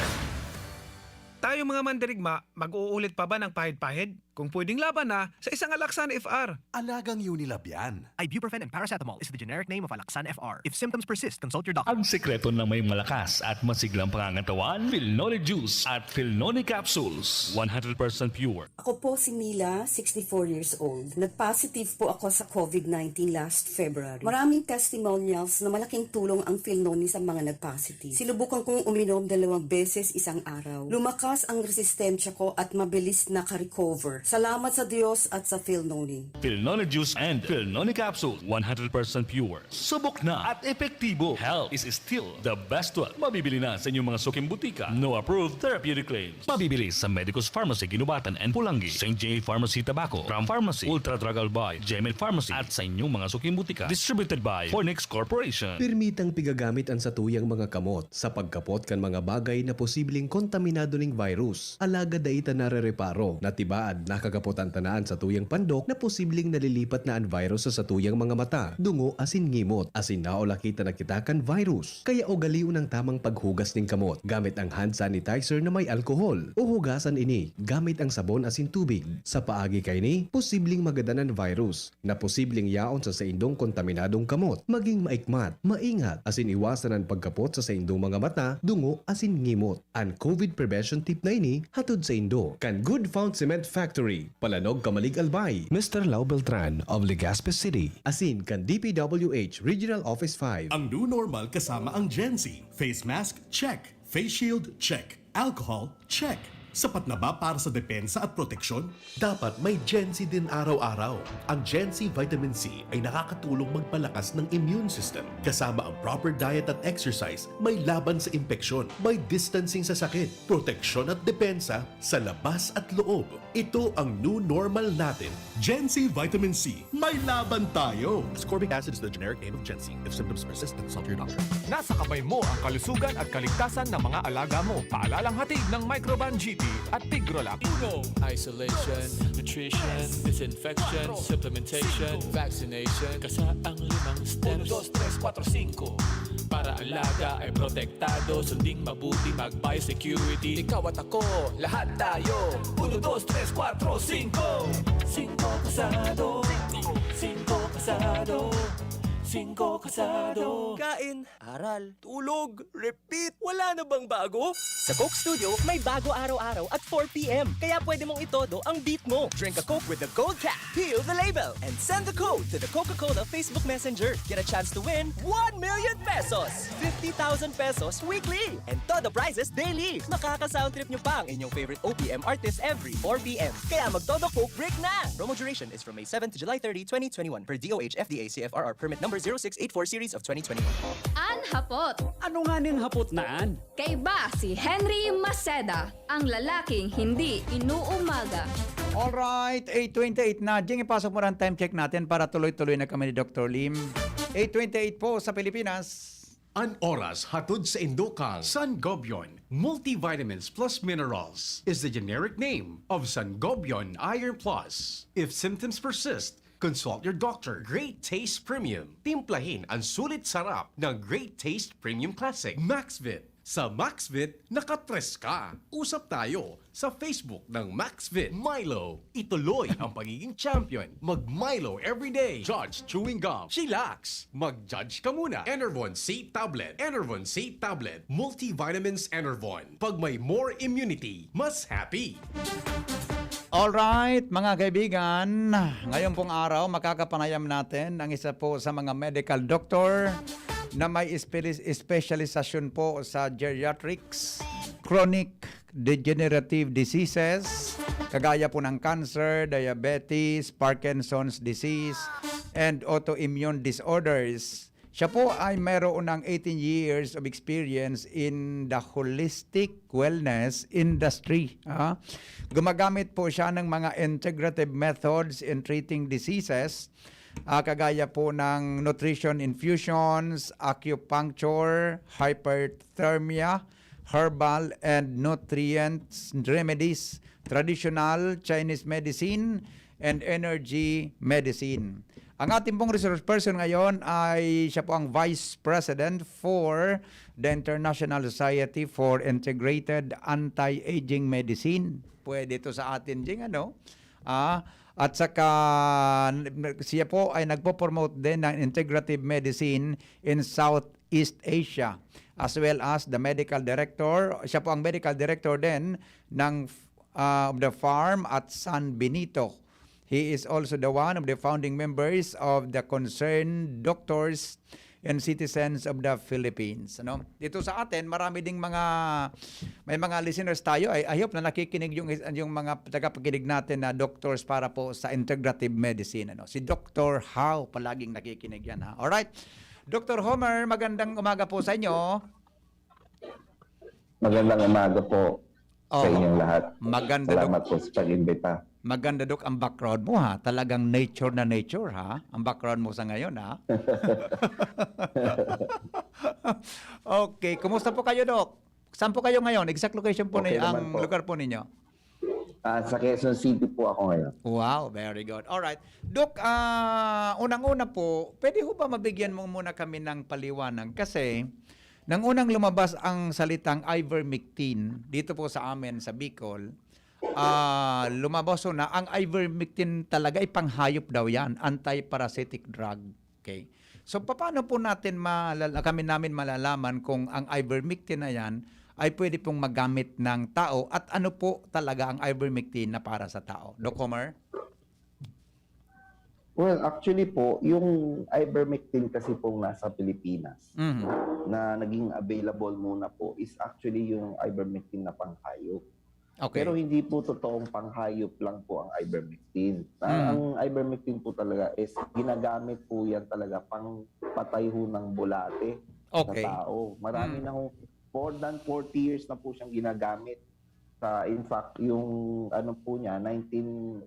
Tayo mga mandirigma, mag-uulit pa ba ng pahid-pahid? Kung pwedeng laban na sa isang Alaksan FR. Alagang Unilab yan. Ibuprofen and paracetamol is the generic name of Alaksan FR. If symptoms persist, consult your doctor. Ang sekreto ng may malakas at masiglang pangangatawan, Philnoni Juice at Philnoni Capsules. 100% pure. Ako po si Mila, 64 years old. Nag-positive po ako sa COVID-19 last February. Maraming testimonials na malaking tulong ang Philnoni sa mga nag-positive. Sinubukan kong uminom 2 beses isang araw. Lumakas ang resistensya ko at mabilis naka-recover. Salamat sa Diyos at sa Philnoni. Philnoni Juice and Philnoni Capsule. 100% pure. Subok na at epektibo. Health is still the best one. Mabibili na sa inyong mga suking butika. No approved therapeutic claims. Mabibili sa Medicus Pharmacy, Ginubatan and Pulangi. St. J. Pharmacy, Tabaco. Ram Pharmacy. Ultra Drug Albay. Gemel Pharmacy. At sa inyong mga suking butika. Distributed by Fornix Corporation. Permitang pigagamit ang satuyang mga kamot sa pagkapot kan mga bagay na posibleng kontaminado ng virus. Alaga daita narereparo na tibaad nakagapot ang tanaan sa tuyang pandok na posibleng nalilipat na ang virus sa satuyang mga mata, dungo asin ngimot, asin naolakita na kitakan virus. Kaya ugaliw ng tamang paghugas ng kamot gamit ang hand sanitizer na may alkohol o hugasan ini gamit ang sabon asin tubig. Sa paagi kay ni, posibleng magadanan virus na posibleng yaon sa indong kontaminadong kamot. Maging maikmat, maingat, asin iwasan ang pagkapot sa indong mga mata, dungo asin ngimot. Ang COVID prevention tip na ini hatod sa indo kan Good Found Cement Factory, Palanog, Kamalig, Albay. Mr. Lau Beltran of Legazpi City. Asin kan DPWH Regional Office 5. Ang new normal kasama ang Gen Z. Face mask, check. Face shield, check. Alcohol, check. Sapat na ba para sa depensa at proteksyon? Dapat may Gen-C din araw-araw. Ang Gen-C Vitamin C ay nakakatulong magpalakas ng immune system. Kasama ang proper diet at exercise, may laban sa impeksyon, may distancing sa sakit, proteksyon at depensa sa labas at loob. Ito ang new normal natin. Gen-C Vitamin C. May laban tayo! Ascorbic acid is the generic name of Gen-C. If symptoms persist, consult your doctor. Nasa kamay mo ang kalusugan at kaligtasan ng mga alaga mo. Paalalang hatid ng Microban GT at Tigrolac. Isolation, nutrition, disinfection, supplementation, vaccination. Kasaang 5 steps. 1, 2, 3, 4, 5. Para alaga ay protektado. Sunding mabuti mag-biosecurity. Ikaw at ako, lahat tayo. 1, 2, 3, 4, 5. 5 kasado. 5 kasado. 5 kasado. Kain, aral, tulog, repeat. Wala na bang bago? Sa Coke Studio, may bago araw-araw at 4 p.m. Kaya pwede mong itodo ang beat mo. Drink a Coke with the gold cap, peel the label, and send the code to the Coca-Cola Facebook Messenger. Get a chance to win 1 million pesos, 50,000 pesos weekly, and todo prizes daily. Makaka-sound trip nyo pa ang inyong favorite OPM artist every 4 p.m. Kaya magtodo Coke break na! Promo duration is from May 7 to July 30, 2021 per DOH FDA CFRR permit number 0684 series of 2021. An hapot. Ano nga ning hapot naan? Kay ba si Henry Maceda, ang lalaking hindi inuumaga. Alright, 8:28 na. Jing, ipasok mo ang time check natin para tuloy-tuloy na kami ni Dr. Lim. 8:28 po sa Pilipinas. An oras hatod sa Indokang Sangobion Multivitamins Plus Minerals is the generic name of Sangobion Iron Plus. If symptoms persist, consult your doctor. Great Taste Premium. Timplahin ang sulit sarap ng Great Taste Premium Classic. Maxvit. Sa Maxvit, nakatres ka. Usap tayo sa Facebook ng Maxvit. Milo. Ituloy ang pagiging champion. Mag-Milo everyday. Judge chewing gum. Chillax. Mag-judge ka muna. Enervon C Tablet. Enervon C Tablet. Multivitamins Enervon. Pag may more immunity, mas happy. Alright, mga kaibigan, ngayon pong araw makakapanayam natin ang isa po sa mga medical doctor na may specialization po sa geriatrics, chronic degenerative diseases, kagaya po ng cancer, diabetes, Parkinson's disease, and autoimmune disorders. Siya po ay mayroon ng 18 years of experience in the holistic wellness industry. Gumagamit po siya ng mga integrative methods in treating diseases, kagaya po ng nutrition infusions, acupuncture, hyperthermia, herbal and nutrients remedies, traditional Chinese medicine, and energy medicine. Ang ating pong resource person ngayon ay siya po ang Vice President for the International Society for Integrated Anti-Aging Medicine. Pwede ito sa atin, Jing, ano? At saka siya po ay nagpo-promote din ng integrative medicine in Southeast Asia, as well as the medical director. Siya po ang medical director din ng the farm at San Benito. He is also the one of the founding members of the Concerned Doctors and Citizens of the Philippines. Ano? Dito sa atin, marami ding may mga listeners tayo. I hope na nakikinig yung mga tagapakinig natin na doctors para po sa integrative medicine. Ano? Si Dr. How, palaging nakikinig yan. Ha? Alright. Dr. Homer, magandang umaga po sa inyo. Magandang umaga po sa inyong lahat. Salamat po sa pag-imbita. Maganda, Dok, ang background mo, ha? Talagang nature na nature, ha? Ang background mo sa ngayon, ha? Okay. Kumusta po kayo, Dok? Saan po kayo ngayon? Exact location po ang lugar po ninyo? Sa Quezon City po ako ngayon. Wow, very good. Alright. Dok, unang-una po, pwede ho ba mabigyan mo muna kami ng paliwanag? Kasi, nang unang lumabas ang salitang ivermectin dito po sa amin sa Bicol, lumabas na ang ivermectin talaga ay panghayop daw yan, anti-parasitic drug. Okay. So paano po natin kami namin malalaman kung ang ivermectin na yan ay pwede pong magamit ng tao at ano po talaga ang ivermectin na para sa tao? Doc Homer? Well, actually po, yung ivermectin kasi pong nasa Pilipinas na naging available muna po is actually yung ivermectin na panghayop. Okay. Pero hindi po totoong panghayop lang po ang ivermectin. Ang ivermectin po talaga is ginagamit po yan talaga pang patay ho ng bulate Okay. sa tao. Marami na ho, more than 40 years na po siyang ginagamit. In fact, yung ano po niya,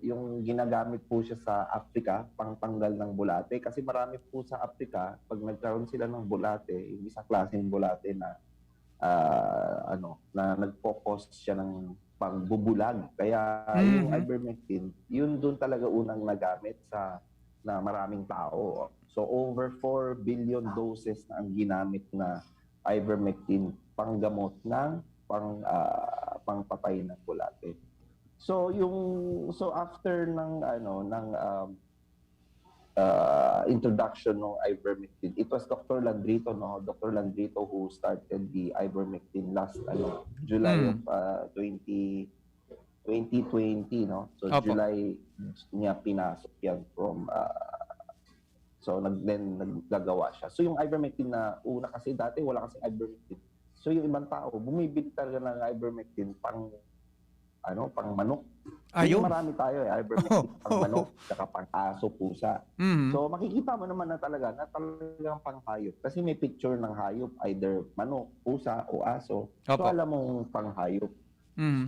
yung ginagamit po siya sa Africa, pangtanggal ng bulate. Kasi marami po sa Africa, pag nagkaroon sila ng bulate, yung isang klaseng bulate na na nagpo-cause siya ng pangbubulag. Kaya yung ivermectin, yun doon talaga unang nagamit na maraming tao. So over 4 billion doses na ang ginamit na ivermectin panggamot ng pangpatay ng bulate. So after ng introduction ng ivermectin, it was Dr. Landrito who started the ivermectin last July of 2020, no? So July niya pinasok yan from naggagawa siya. So yung ivermectin na una, kasi dati wala kasing ivermectin. So yung ibang tao bumibili talaga ng ivermectin pang manok. Ayun. Marami tayo ivermectin pang manok, saka pang aso, pusa. So makikita mo naman na talagang panghayop. Kasi may picture ng hayop, either manok, pusa, o aso. So alam mong panghayop.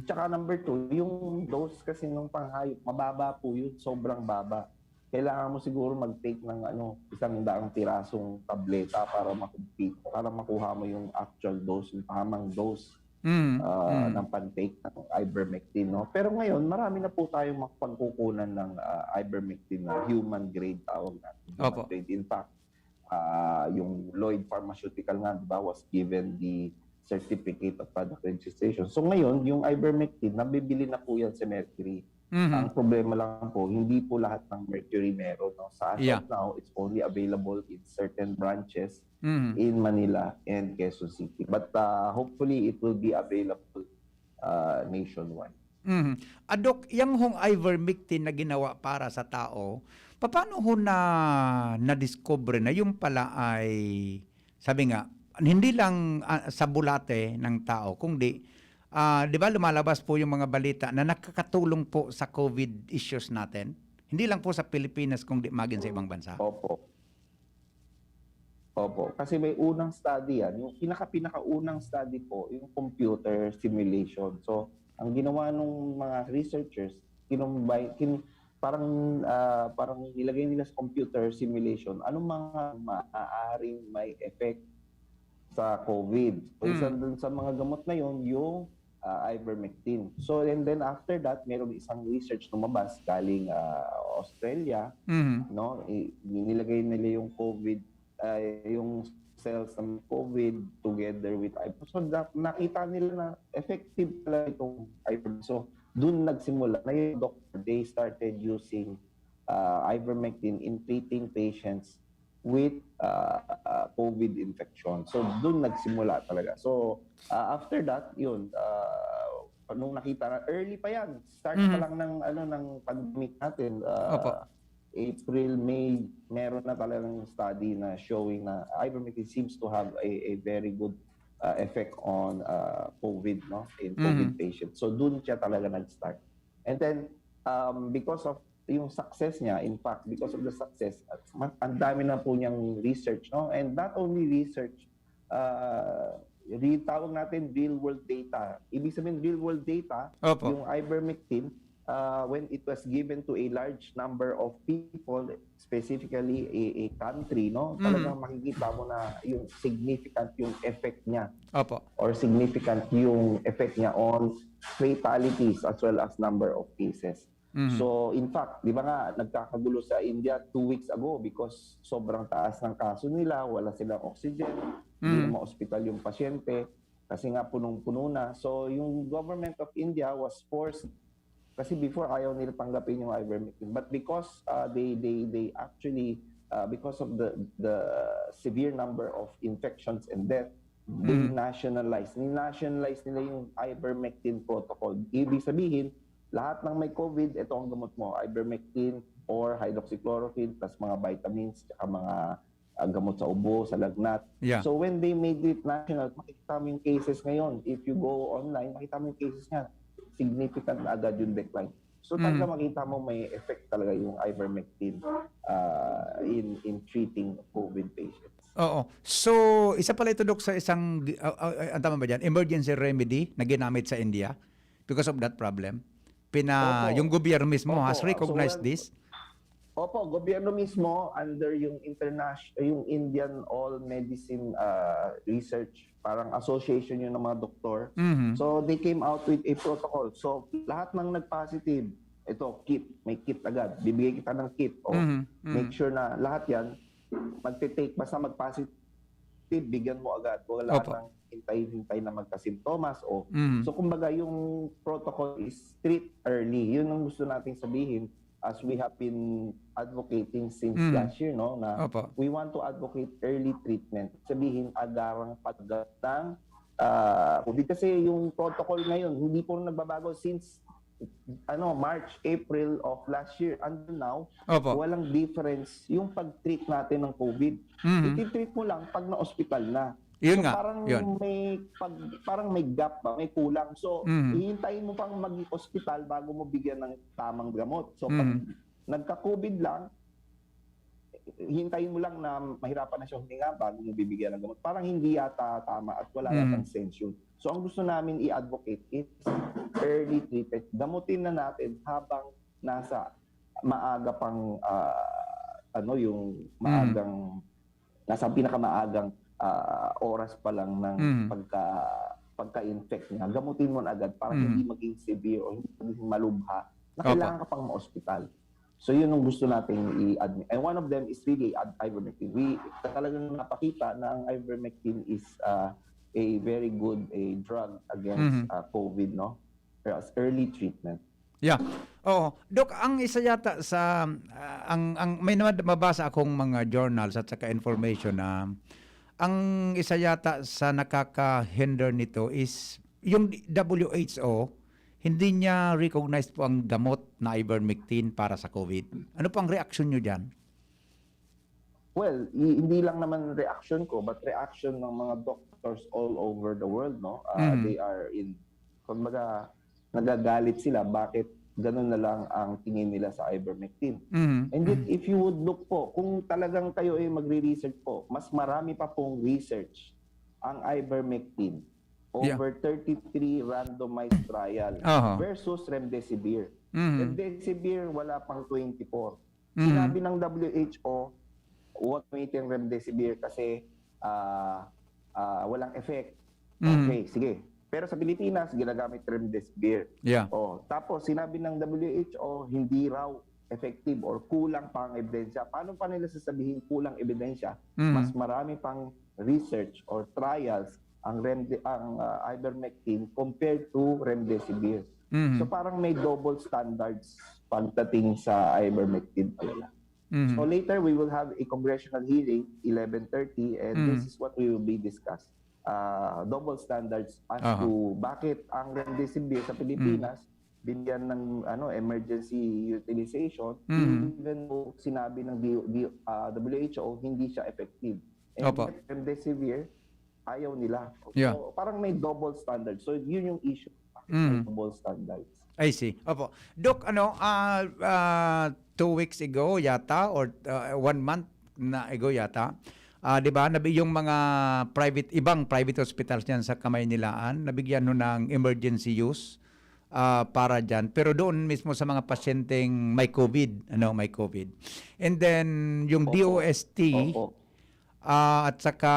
Tsaka number 2, yung dose kasi ng panghayop, mababa po yun, sobrang baba. Kailangan mo siguro mag-take ng 100 pirasong tableta para makuha mo yung actual dose, yung tamang dose ng pan-take ng ivermectin, no? Pero ngayon, marami na po tayong pagkukunan ng ivermectin na human grade tawag natin. Human grade. In fact, yung Lloyd Pharmaceutical nga, diba, was given the Certificate of Product Registration. So ngayon, yung ivermectin, nabibili na po yan sa Mercury. Ang problema lang po, hindi po lahat ng Mercury meron. No? Sa as of now, it's only available in certain branches in Manila and Quezon City. But hopefully, it will be available nationwide. Dok, yung hong ivermectin na ginawa para sa tao, paano ho na-discover na yung pala ay, sabi nga, hindi lang sa bulate ng tao, kundi di ba lumalabas po yung mga balita na nakakatulong po sa COVID issues natin? Hindi lang po sa Pilipinas, kundi maging sa ibang bansa. Opo. Kasi may unang study yan. Yung pinakaunang study po, yung computer simulation. So, ang ginawa ng mga researchers, parang nilagay nila sa computer simulation, anong mga maaaring may effect sa COVID. So, isa dun sa mga gamot na yon yung ivermectin. So, and then after that, meron isang research lumabas galing Australia, no? Nilagay nila yung COVID, yung cells ng COVID together with ivermectin. So, nakita nila na effective pala itong ivermectin. So, dun nagsimula na yung doctor, they started using ivermectin in treating patients with COVID infection. So, dun nagsimula talaga. So, after that, yun, nung nakita na, early pa yan, start pa lang ng pandemic natin, April, May, meron na talagang study na showing na ivermectin seems to have a very good effect on COVID, no? In COVID patients. So, dun siya talaga nag-start. And then, because of yung success niya, in fact, because of the success, ang dami na po niyang research, no? And not only research, tawag natin real-world data. Ibig sabihin, real-world data, yung ivermectin, when it was given to a large number of people, specifically a country, no? Talagang makikita mo na yung significant yung effect niya. Or significant yung effect niya on fatalities as well as number of cases. So, in fact, di ba nga, nagkakagulo sa India 2 weeks ago because sobrang taas ng kaso nila, wala silang oxygen, hindi na ma-hospital yung pasyente, kasi nga punong-puno na. So, yung government of India was forced, kasi before ayaw nila tanggapin yung ivermectin, but because they actually, because of the severe number of infections and death, they nationalized nila yung ivermectin protocol. Ibig sabihin, lahat ng may COVID, ito ang gamot mo, ivermectin or hydroxychloroquine, plus mga vitamins, saka mga gamot sa ubo, sa lagnat. So when they made it national, makikita mo yung cases ngayon. If you go online, makikita mo yung cases niya. significant na agad yung decline. So talaga makita mo may effect talaga yung ivermectin in treating COVID patients. Oo. So, isa pala ito, Dok, sa isang, ang tama ba dyan, emergency remedy na ginamit sa India because of that problem. Yung gobyerno mismo has recognized this. Opo, gobyerno mismo under yung yung Indian All Medicine Research, parang association yun ng mga doktor. So they came out with a protocol. So lahat ng nag-positive, ito, kit, may kit agad. Bibigay kita ng kit. Make sure na lahat yan, magte-take, basta mag-positive, bigyan mo agad. Wala nang hintay-hintay na magka-simptomas. So kumbaga yung protocol is treat early. Yun ang gusto nating sabihin. As we have been advocating since last year, no, na we want to advocate early treatment. Sabihin, agarang paggat ng COVID. Kasi yung protocol ngayon, hindi po nagbabago since March, April of last year until now. Walang difference yung pag-treat natin ng COVID. I-treat mo lang pag na-hospital na. Yun so nga, parang parang may gap ba, may kulang. So hihintayin mo pang mag-hospital bago mo bigyan ng tamang gamot. So pag nagka-COVID lang, hintayin mo lang na mahirapan na siya huminga bago mo bibigyan ng gamot. Parang hindi yata tama at wala yatang sense yun. So ang gusto namin i-advocate is early treatment. Gamutin na natin habang nasa maaga pang yung maagang nasa pinakamaagang oras pa lang ng pagka-infect niya. Gamutin mo na agad para hindi maging severe o hindi maging malubha na kailangan ka pang ma-hospital. So yun ang gusto nating i-admit. And one of them is really ivermectin. We talagang napakita na ang ivermectin is a very good drug against COVID, no? As early treatment. Yeah. Oo. Dok, ang isa yata sa may mabasa akong mga journals at saka information na ang isa yata sa nakaka-hinder nito is yung WHO, hindi niya recognize po ang gamot na ivermectin para sa COVID. Ano po ang reaction nyo dyan? Well, hindi lang naman reaction ko, but reaction ng mga doctors all over the world, no? They are kumbaga, nagagalit sila. Bakit ganun na lang ang tingin nila sa ivermectin? And if you would look po, kung talagang kayo ay magre-research po, mas marami pa pong research ang ivermectin over 33 randomized trial versus remdesivir. Remdesivir, wala pang 24. Sinabi ng WHO, huwag gamitin remdesivir kasi walang effect. Okay, sige. Pero sa Pilipinas, ginagamit remdesivir. Tapos, sinabi ng WHO, hindi raw effective or kulang pang ebidensya. Paano pa nila sasabihin kulang ebidensya? Mas marami pang research or trials ang ivermectin compared to remdesivir. So parang may double standards pagdating sa ivermectin pala. So later, we will have a congressional hearing, 11:30, and this is what we will be discussing. Double standards as to bakit ang remdesivir sa Pilipinas binigyan ng emergency utilization even though sinabi ng WHO hindi siya effective. And remdesivir ayaw nila. So parang may double standards. So yun yung issue. Double standards. I see. Opo. Dok, 2 weeks ago yata or 1 month na ago yata, 'di ba? Yung mga ibang private hospitals diyan sa Kamaynilaan, nabigyan ng emergency use para diyan. Pero doon mismo sa mga pasyenteng may COVID, may COVID. And then yung DOST at saka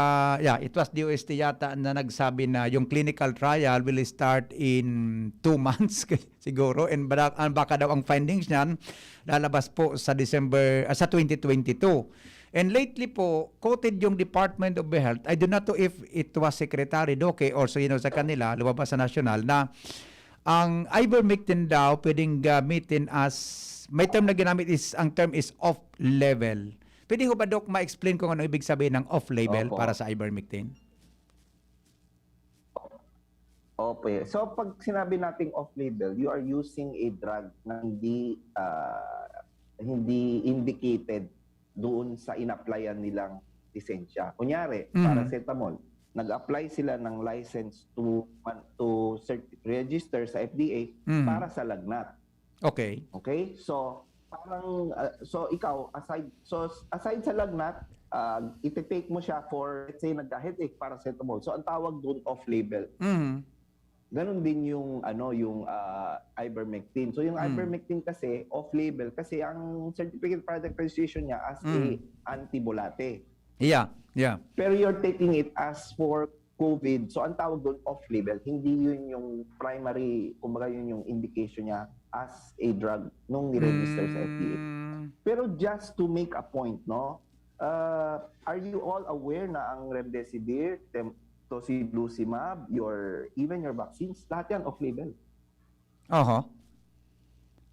it was DOST yata na nagsabi na yung clinical trial will start in 2 months siguro, and baka daw ang findings niyan lalabas po sa sa 2022. And lately po, quoted yung Department of Health, I do not know if it was Secretary Doke or sa kanila, lumabas sa national, na ang ivermectin daw pwedeng gamitin may term na ginamit ang term is off-label. Pwede ko ba, Doc, ma-explain kung ano ibig sabihin ng off-label para sa ivermectin? Okay. So pag sinabi nating off-label, you are using a drug na hindi indicated doon sa in-applyan nilang lisensya. Kunyari, paracetamol, nag-apply sila ng license to register sa FDA para sa lagnat. Okay. Okay? So parang so ikaw aside sa lagnat, iti-take mo siya for, let's say, nagka-headache, paracetamol. So ang tawag doon off-label. Ganon din yung ivermectin. So yung ivermectin kasi off-label kasi ang certificate product registration niya as a antibulate. Yeah. Pero you're taking it as for COVID. So ang tawag doon off-label. Hindi yun yung primary, kumbaga yun yung indication niya as a drug nung ni-register sa FDA. Pero just to make a point, no? Are you all aware na ang remdesivir, tocilizumab, even your vaccines, lahat yan off-label?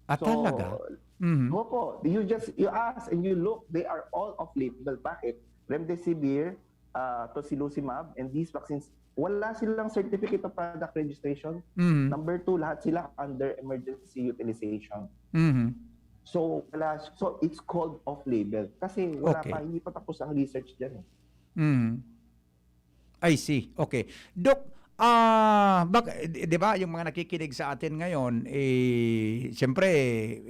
Talaga? Opo. You ask and you look, they are all off-label. Bakit? Remdesivir, tocilizumab, and these vaccines, wala silang certificate of product registration. Number 2, lahat sila under emergency utilization. So it's called off-label kasi hindi pa tapos ang research diyan. I see. Okay. Doc, di ba yung mga nakikinig sa atin ngayon, siyempre,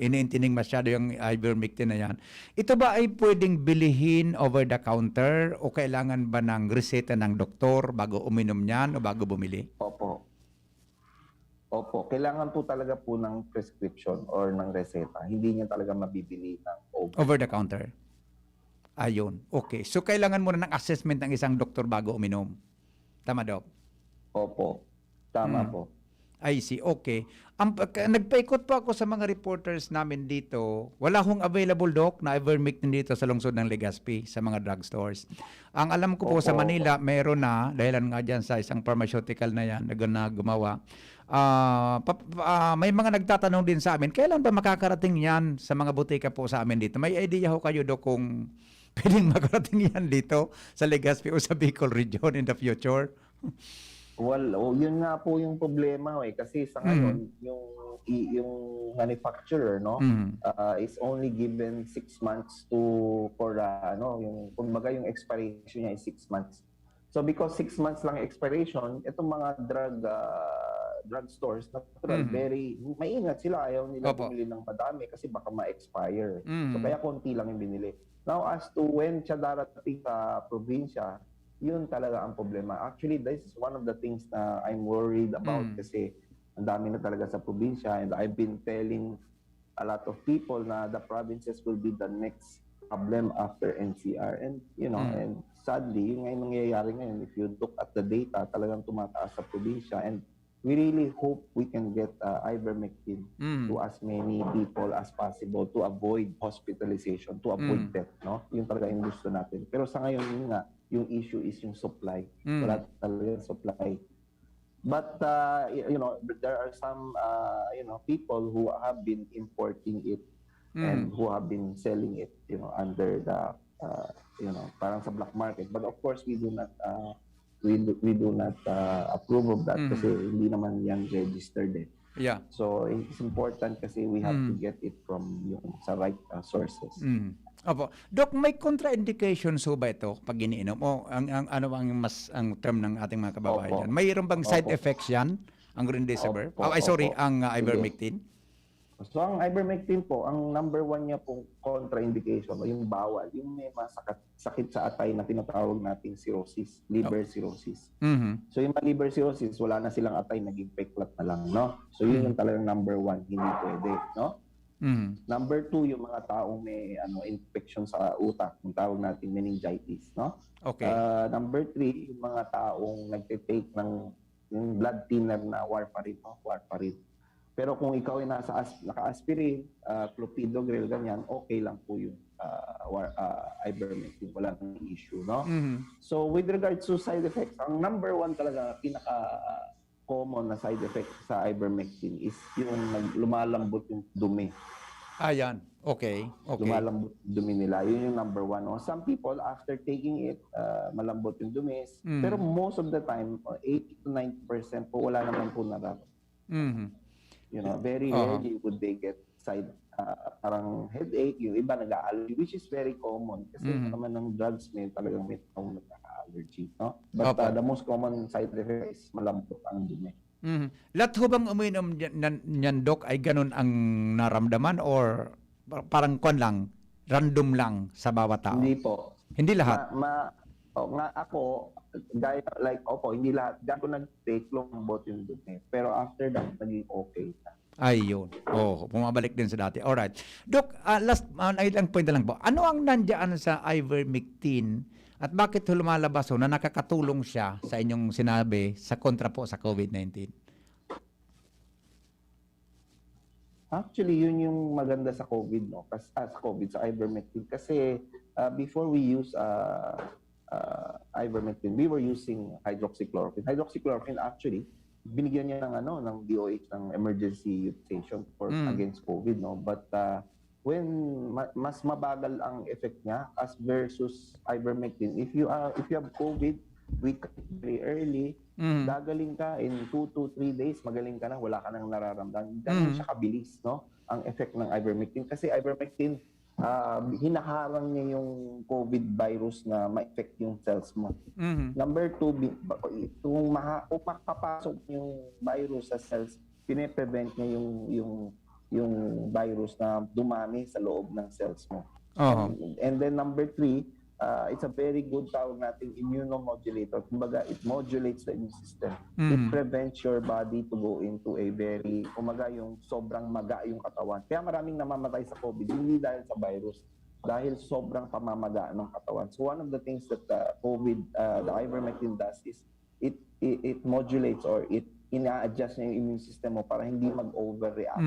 iniintining masyado yung ivermectin na yan. Ito ba ay pwedeng bilihin over the counter o kailangan ba ng reseta ng doktor bago uminom niyan o bago bumili? Opo. Kailangan po talaga po ng prescription or ng reseta. Hindi niya talaga mabibili ng over the counter. Ayun. Okay. So, kailangan muna ng assessment ng isang doktor bago uminom. Tama, Doc? Opo. Tama po. I see. Okay. Nagpaikot po ako sa mga reporters namin dito. Wala hong available, Doc, na ivermectin dito sa lungsod ng Legazpi sa mga drugstores. Ang alam ko po sa Manila, meron na, dahilan nga dyan sa isang pharmaceutical na yan na gumawa. May mga nagtatanong din sa amin, kailan ba makakarating yan sa mga butika po sa amin dito? May idea ho kayo, Doc, kung pwedeng makarating yan dito sa Legazpi o sa Bicol region in the future? Well, yun nga po yung problema kasi sa ngayon yung manufacturer is only given 6 months for yung kumbaga yung expiration niya is 6 months. So because 6 months lang expiration, itong mga drug stores natural very maingat sila, ayaw nila bumili ng madami kasi baka ma-expire. So kaya konti lang yung binili. Now as to when siya darating sa probinsya, yun talaga ang problema. Actually, this is one of the things na I'm worried about kasi ang dami na talaga sa probinsya and I've been telling a lot of people na the provinces will be the next problem after NCR. And, and sadly, yun nga yung nangyayari ngayon. If you look at the data, talagang tumataas sa probinsya and we really hope we can get ivermectin to as many people as possible to avoid hospitalization, to avoid death, no? Yun talaga yung gusto natin. Pero sa ngayon, yun nga, yung issue is yung supply. Wala talaga supply. But, there are some, people who have been importing it and who have been selling it, under the, parang sa black market. But of course, we do not approve of that kasi hindi naman yan registered eh. Yeah. So it's important kasi we have to get it from sa right sources. Opo. Doc, may contraindications ho ba ito pag iniinom? O ang term ng ating mga kababayan? Mayroon bang side effects yan? Ang remdesivir? Ang ivermectin? So ang ivermectin po, ang number 1 niya pong contraindication, yung bawal, yung may sakit sa atay na tinatawag nating cirrhosis, liver cirrhosis. So yung liver cirrhosis, wala na silang atay, naging peklat na lang, no? So yun yung talagang number 1, hindi pwede, no? Number 2, yung mga taong may infection sa utak, yung tawag nating meningitis, no? Okay. Number 3, yung mga taong nagte-take ng yung blood thinner na warfarin, no? Warfarin. Pero kung ikaw ay naka-aspirin, clopidogrel, ganyan, okay lang po yung ivermectin. Wala nang issue, no? So with regards to side effects, ang number 1 talaga, pinaka-common na side effect sa ivermectin is yung lumalambot yung dumi. Ayan. Okay. Lumalambot yung dumi nila. Yun yung number 1. No? Some people, after taking it, malambot yung dumi. Pero most of the time, 80 to 90% po, wala naman po nararamdaman. Very rarely would they get parang headache, yung iba nag-aalala, which is very common kasi naman ng drugs may talagang may nag-aalala. allergy. No? But Opo. the most common side effect is malambot ang dumi. Lahat ho bang uminom niyan, Dok, ay ganun ang naramdaman or parang kon lang, random lang sa bawat tao? Hindi po. Hindi lahat? Nga ako, hindi lahat. Di ako nag-take lambot yung dumi. Pero after that, naging okay na. Ayun. Bumabalik din sa dati. Alright. Dok, last, ilang point na lang po. Ano ang nandiyan sa ivermectin at bakit lumalabas na nakakatulong siya sa inyong sinabi sa kontra po sa COVID-19? Actually, yun yung maganda sa COVID, no? Sa ivermectin. Kasi before we use ivermectin, we were using hydroxychloroquine. Hydroxychloroquine actually, binigyan niya ng DOH ng emergency utilization for against COVID, no? But when mas mabagal ang effect niya as versus ivermectin, if you have COVID, we very early, gagaling ka in 2 to 3 days, magaling ka na, wala ka nang nararamdaman. Ganun siya kabilis, no? Ang effect ng ivermectin. Kasi ivermectin, hinaharang niya yung COVID virus na ma-effect yung cells mo. Number 2, kung makapasok yung virus sa cells, pine-prevent niya yung virus na dumami sa loob ng cells mo. And then number 3, it's a very good tawag nating immunomodulator. Kumbaga, it modulates the immune system. It prevents your body to go into a very, yung sobrang maga yung katawan. Kaya maraming namamatay sa COVID, hindi dahil sa virus, dahil sobrang pamamaga ng katawan. So one of the things that the ivermectin does is it modulates or it ina-adjust niya yung immune system mo para hindi mag-overreact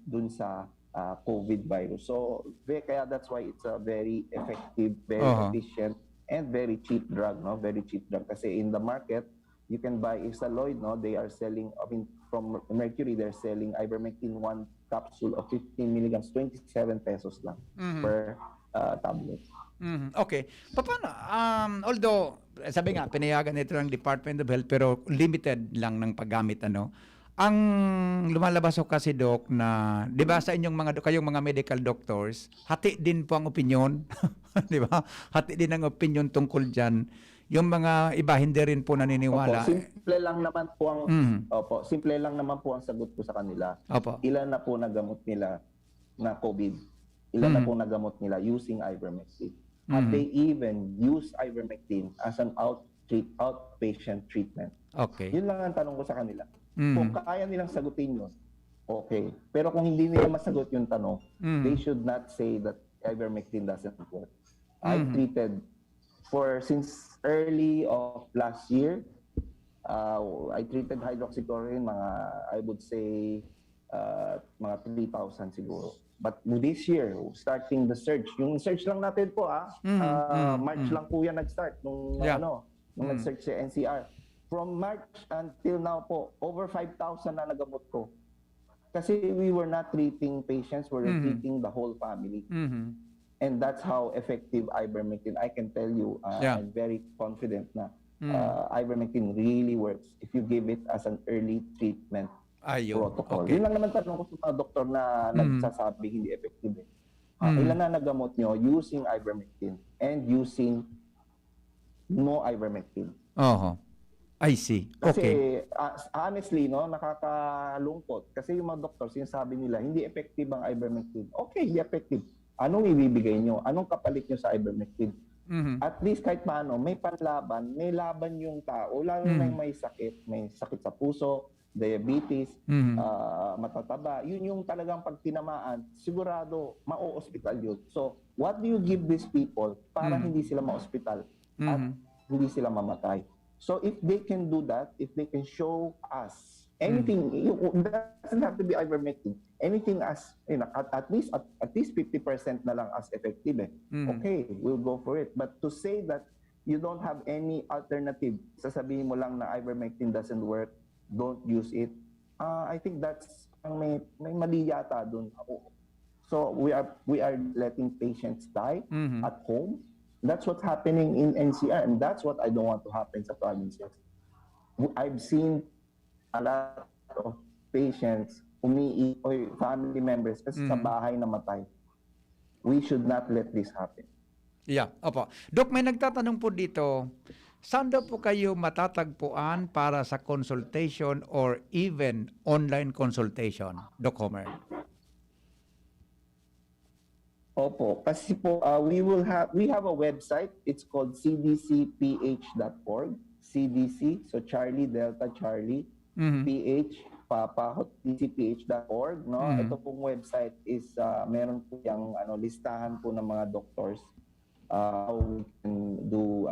dun sa COVID virus. So, kaya that's why it's a very effective, very efficient, and very cheap drug, no? Very cheap drug. Kasi in the market, you can buy Isaloid, no? They are selling, from Mercury, they're selling ivermectin 1 capsule of 15 milligrams, 27 pesos lang per tablet. Okay. Paano, although, sabi nga, pinayagan ito ng Department of Health, pero limited lang ng paggamit, ang lumalabas ko kasi, Doc, na, di ba sa inyong kayong mga medical doctors, hati din po ang opinion, di ba? Hati din ang opinion tungkol dyan. Yung mga iba, hindi rin po naniniwala. Simple lang naman po ang sagot ko sa kanila. Ilan na po nagamot nila na COVID? Ilan na po nagamot nila using ivermectin? At they even use ivermectin as an outpatient treatment. Okay. Yun lang ang tanong ko sa kanila. Kung kaya nilang sagutin yun, okay. Pero kung hindi nila masagot yung tanong, they should not say that ivermectin doesn't work. I've treated since early of last year, I treated hydroxychloroquine I would say, mga 3,000 siguro. But this year, starting the surge, yung surge lang natin po March lang po yan nag-start nung nag-search si NCR. From March until now po, over 5,000 na nagamot ko. Kasi we were not treating patients, we were treating the whole family. And that's how effective ivermectin. I can tell you, I'm very confident na ivermectin really works if you give it as an early treatment protocol. Okay. Yun lang naman tanong ko sa mga doktor na nagsasabi hindi effective. Ilan na nagamot nyo using ivermectin and using no ivermectin? I see. Okay. Kasi honestly, nakakalungkot. Kasi yung mga doktor, sinasabi nila, hindi effective ang ivermectin. Okay, hindi effective. Anong ibibigay nyo? Anong kapalit nyo sa ivermectin? At least kahit paano, may panlaban, may laban yung tao, lalo na yung may sakit sa puso, diabetes, matataba. Yun yung talagang pag tinamaan, sigurado, ma-o-hospital yun. So, what do you give these people para hindi sila ma-hospital at hindi sila mamatay? So if they can do that, if they can show us anything, it doesn't have to be ivermectin. Anything as at least 50% na lang as effective. Okay, we'll go for it. But to say that you don't have any alternative, sasabihin mo lang na ivermectin doesn't work, don't use it. I think that's may mali yata dun. So we are letting patients die at home. That's what's happening in NCR, and that's what I don't want to happen sa provinces. I've seen a lot of patients family members kasi sa bahay namatay. We should not let this happen. Yeah, opo. Dok, may nagtatanong po dito, Saan daw po kayo matatagpuan para sa consultation or even online consultation, Doc Homer? Opo, kasi po we have a website. It's called cdcph.org. CDC, so Charlie Delta Charlie, PH Papa dcph.org, no? Ito pong website is meron po yung listahan po ng mga doctors how we can do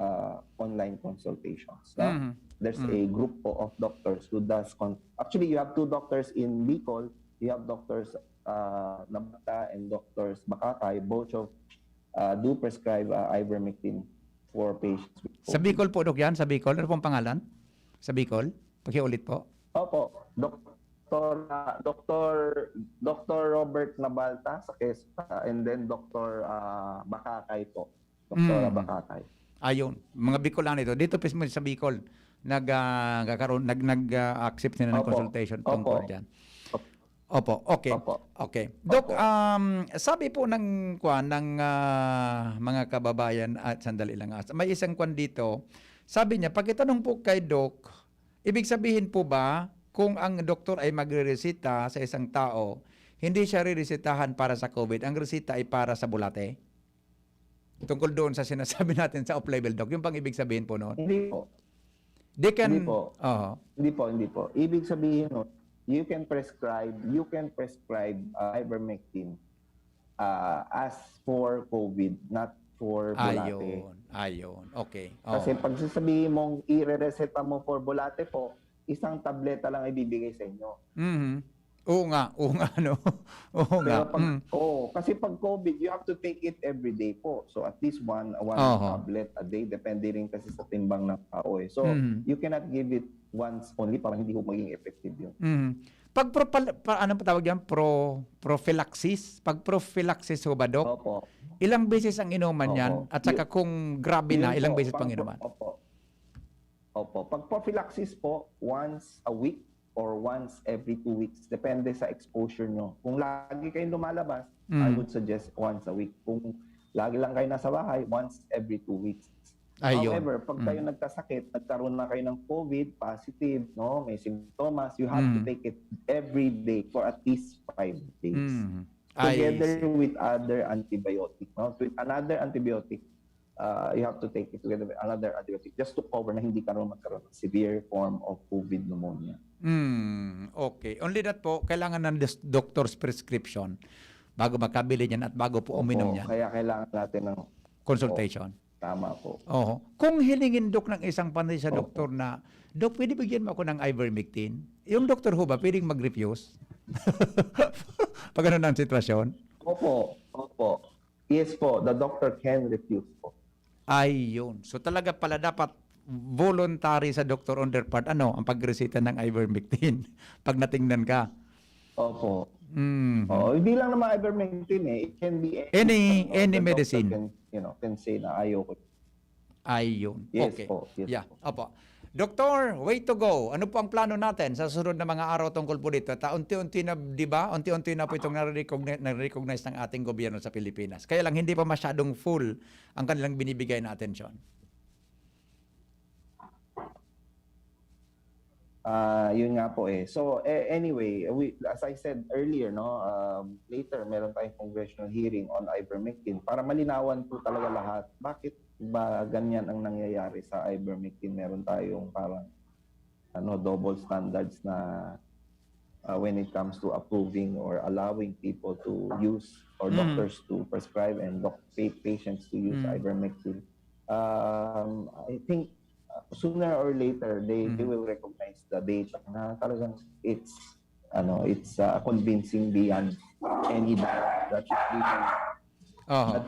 online consultations, no? There's a group po of doctors who does actually you have two doctors in Bicol. You have doctors Nabata and doctors Bakakay, both of do prescribe ivermectin for patients with COVID. Sa Bicol po, Doc, yan? Sa Bicol? Ano pong pangalan? Sa Bicol? Pakiulit po. Opo, Dr. Robert Nabalta sa Quezon, and then Dr. Bakakay po. Dr. Bakakay. Ayun, mga Bicolano ito. Dito mismo sa Bicol, nag-accept nila ng consultation tungkol dyan. Opo, okay. Okay. Doc, sabi po ng mga kababayan at sandali lang. May isang kwan dito. Sabi niya, pagkitanong po kay Doc, ibig sabihin po ba kung ang doktor ay magre-resita sa isang tao, hindi siya re-resitahan para sa COVID, ang resita ay para sa bulate? Tungkol doon sa sinasabi natin sa off-label, Doc, yung pang ibig sabihin po noon? Hindi po. Hindi po. Ibig sabihin noon, you can prescribe ivermectin as for COVID, not for bulate. Ayun. Okay. Kasi pag sasabihin mong i-reseta mo for bulate po, isang tableta lang ibibigay sa inyo. Oo nga, no? Oo nga. Kasi pag COVID, you have to take it every day po. So at least one tablet a day, depende rin kasi sa timbang ng tao eh. So you cannot give it once only para hindi ho maging effective yun. Pag ano pa tawag yan? Prophylaxis? Pag prophylaxis ho ba, Doc? Opo. Ilang beses ang inuman yan? At saka kung grabe na, ilang beses pang inuman? Opo. Pag prophylaxis po, once a week or once every 2 weeks. Depende sa exposure nyo. Kung lagi kayong lumalabas, I would suggest once a week. Kung lagi lang kayo nasa bahay, once every 2 weeks. However, pag kayo nagkasakit, nagkaroon na kayo ng COVID, positive, no, may symptoms, you have to take it every day for at least 5 days. Together with other antibiotic. No? With another antibiotic, you have to take it together with another antibiotic just to cover na hindi magkaroon ng severe form of COVID pneumonia. Okay. Only that po, kailangan ng doctor's prescription bago makabili niyan at bago po uminom niyan. Kaya kailangan natin ng consultation. Tama po. Kung hilingin, Doc, ng isang panay sa doktor na, Doc, pwede bigyan mo ako ng ivermectin? Yung doktor ho ba, pwedeng mag-refuse? Pag ano ng sitwasyon? Opo. Yes po, the doctor can refuse po. Ayun. So talaga pala dapat voluntary sa doktor on their part, ang pagresita ng ivermectin pag natingnan ka. Opo. Hindi lang naman ivermectin eh. It can be any medicine. Can say na ayaw ko. Ayun. Yes Okay. po. Yes po. Opo. Doktor, way to go. Ano po ang plano natin sa susunod na mga araw tungkol po dito? Unti-unti na, di ba? Unti-unti na po itong na-recognize ng ating gobyerno sa Pilipinas. Kaya lang hindi pa masyadong full ang kanilang binibigay na atensyon. Yun nga po eh. So anyway, as I said earlier, no, later meron tayong congressional hearing on ivermectin para malinawan po talaga lahat. Bakit ba ganyan ang nangyayari sa ivermectin? Meron tayong parang double standards na when it comes to approving or allowing people to use or doctors to prescribe and patients to use ivermectin. I think sooner or later they will recognize the data na talagang it's convincing beyond any doubt that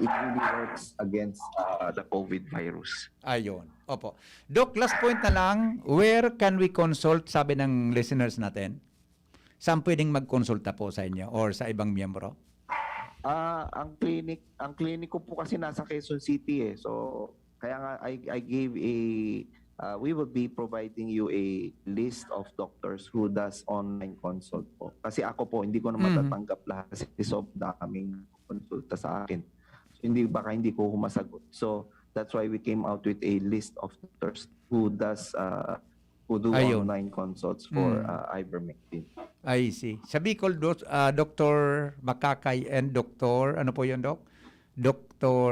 it really works against the COVID virus. Ayun. Opo. Doc, last point na lang, where can we consult, sabi ng listeners natin? Saan pwedeng magkonsulta po sa inyo or sa ibang miyembro? Ang clinic ko po kasi nasa Quezon City eh. So kaya nga I gave we will be providing you a list of doctors who does online consult po. Kasi ako po hindi ko na matatanggap lahat kasi so daming konsulta sa akin. So, baka hindi ko humasagot. So That's why we came out with a list of doctors who do Ayun. online consults for ivermectin. I see. Sa Bicol, Dr. Makakay and Dr. Ano po yun, Doc? Dr.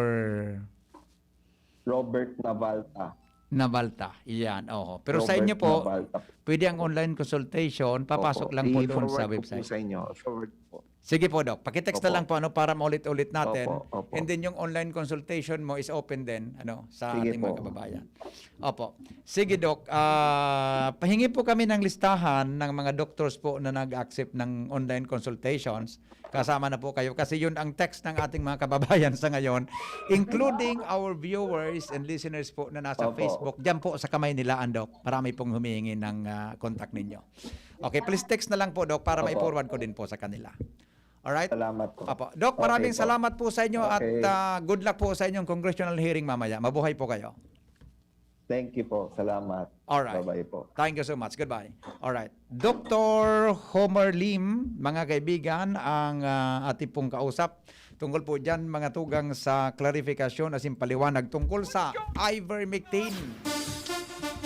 Robert Navalta. Yan, oo. Pero sa Robert inyo po, Navalta. pwede ang online consultation, papasok lang po doon sa I-forward ko website. po sa inyo. Forward po. Sige po, Doc. Pakitext na Opo. lang po para maulit-ulit natin. Opo. And then yung online consultation mo is open din sa Sige ating po. mga kababayan. Opo. Sige, Doc. Pahingi po kami ng listahan ng mga doctors po na nag-accept ng online consultations. Kasama na po kayo. Kasi yun ang text ng ating mga kababayan sa ngayon, including our viewers and listeners po na nasa Opo. Facebook. Diyan po sa kamay nila, Doc. Marami pong humihingi ng contact ninyo. Okay, please text na lang po, Doc, para Opo. mai-forward ko din po sa kanila. Alright? Salamat po. Opo. Doc, maraming Okay po. salamat po sa inyo Okay. at good luck po sa inyong congressional hearing mamaya. Mabuhay po kayo. Thank you po. Salamat. Alright. Bye-bye po. Thank you so much. Goodbye. Alright. Dr. Homer Lim, mga kaibigan, ang ating pong kausap tungkol po dyan mga tugang sa klarifikasyon as in paliwanag tungkol sa ivermectin.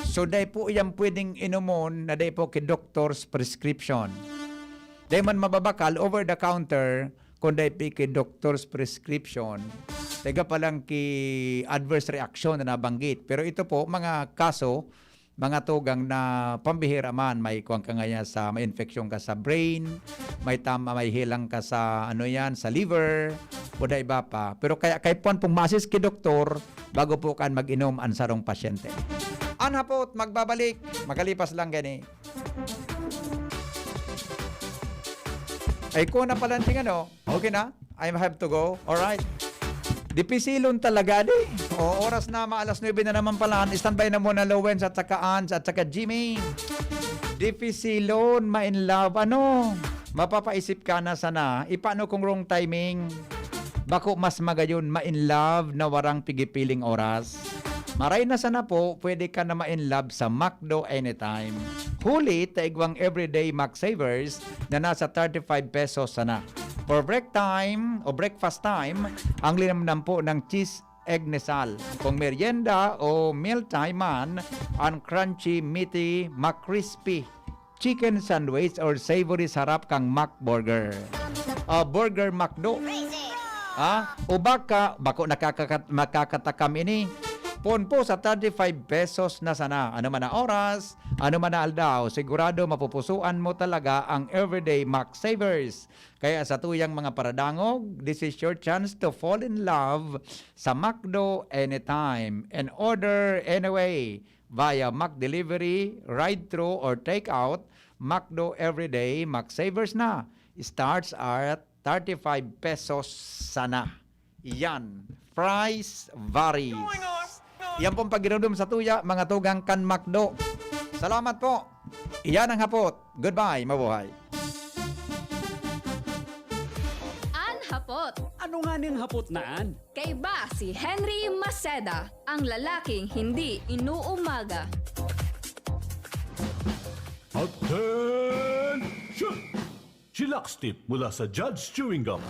So, dahil po yan pwedeng inumon na dahil po kay doctor's prescription. Dahil man mababakal, over the counter, kung dahil po kay doctor's prescription, tega pa lang ki adverse reaction na nabanggit. Pero ito po, mga kaso, mga tugang na pambihira man, may kuwang ka ngayon sa, may infection ka sa brain, may hilang ka sa, sa liver, o da iba pa. Pero kaya pong masis ki doktor, bago po kan mag-inom ang sarong pasyente. Hapot, magbabalik, magalipas lang gani. Ay ko na pala okay na? I have to go. Alright. Dipisilon talaga di. O oras na maalas 9 na naman pala. Standby na muna Lowens at saka Ans at saka Jimmy. Dipisilon, ma-in love. Mapapaisip ka na sana. Ipaano kung wrong timing? Bako mas magayon ma-in love na warang pigipiling oras. Maray na sana po, pwede ka na ma-in love sa McDo anytime. Huli, taigwang everyday Mac Savers na nasa 35 pesos sana. For break time o breakfast time, ang linamnam po ng cheese egg nesal. Kung merienda o mealtime man, ang crunchy, meaty, McCrispy chicken sandwich or savory sarap kang McBurger. Burger McDo. O bako makakatakam ini. Pon po sa 35 pesos na sana. Ano man na oras, ano man na aldaw, sigurado mapupusuan mo talaga ang everyday Mac Savers. Kaya sa tuyang mga paradangog, this is your chance to fall in love sa McDo anytime and order anyway via Mac Delivery, Ride-Thru or Takeout. McDo everyday Mac Savers na. Starts at 35 pesos sana. Yan. Price varies. Yan pong pag-inom sa tuya, mga tugang kan McDo. Salamat po. Iyan ang hapot. Goodbye. Mabuhay. Hapot. Ano nga niyang hapot naan? Kay ba si Henry Maceda, ang lalaking hindi inuumaga. Attention! Chillax tip mula sa Judge Chewing Gum.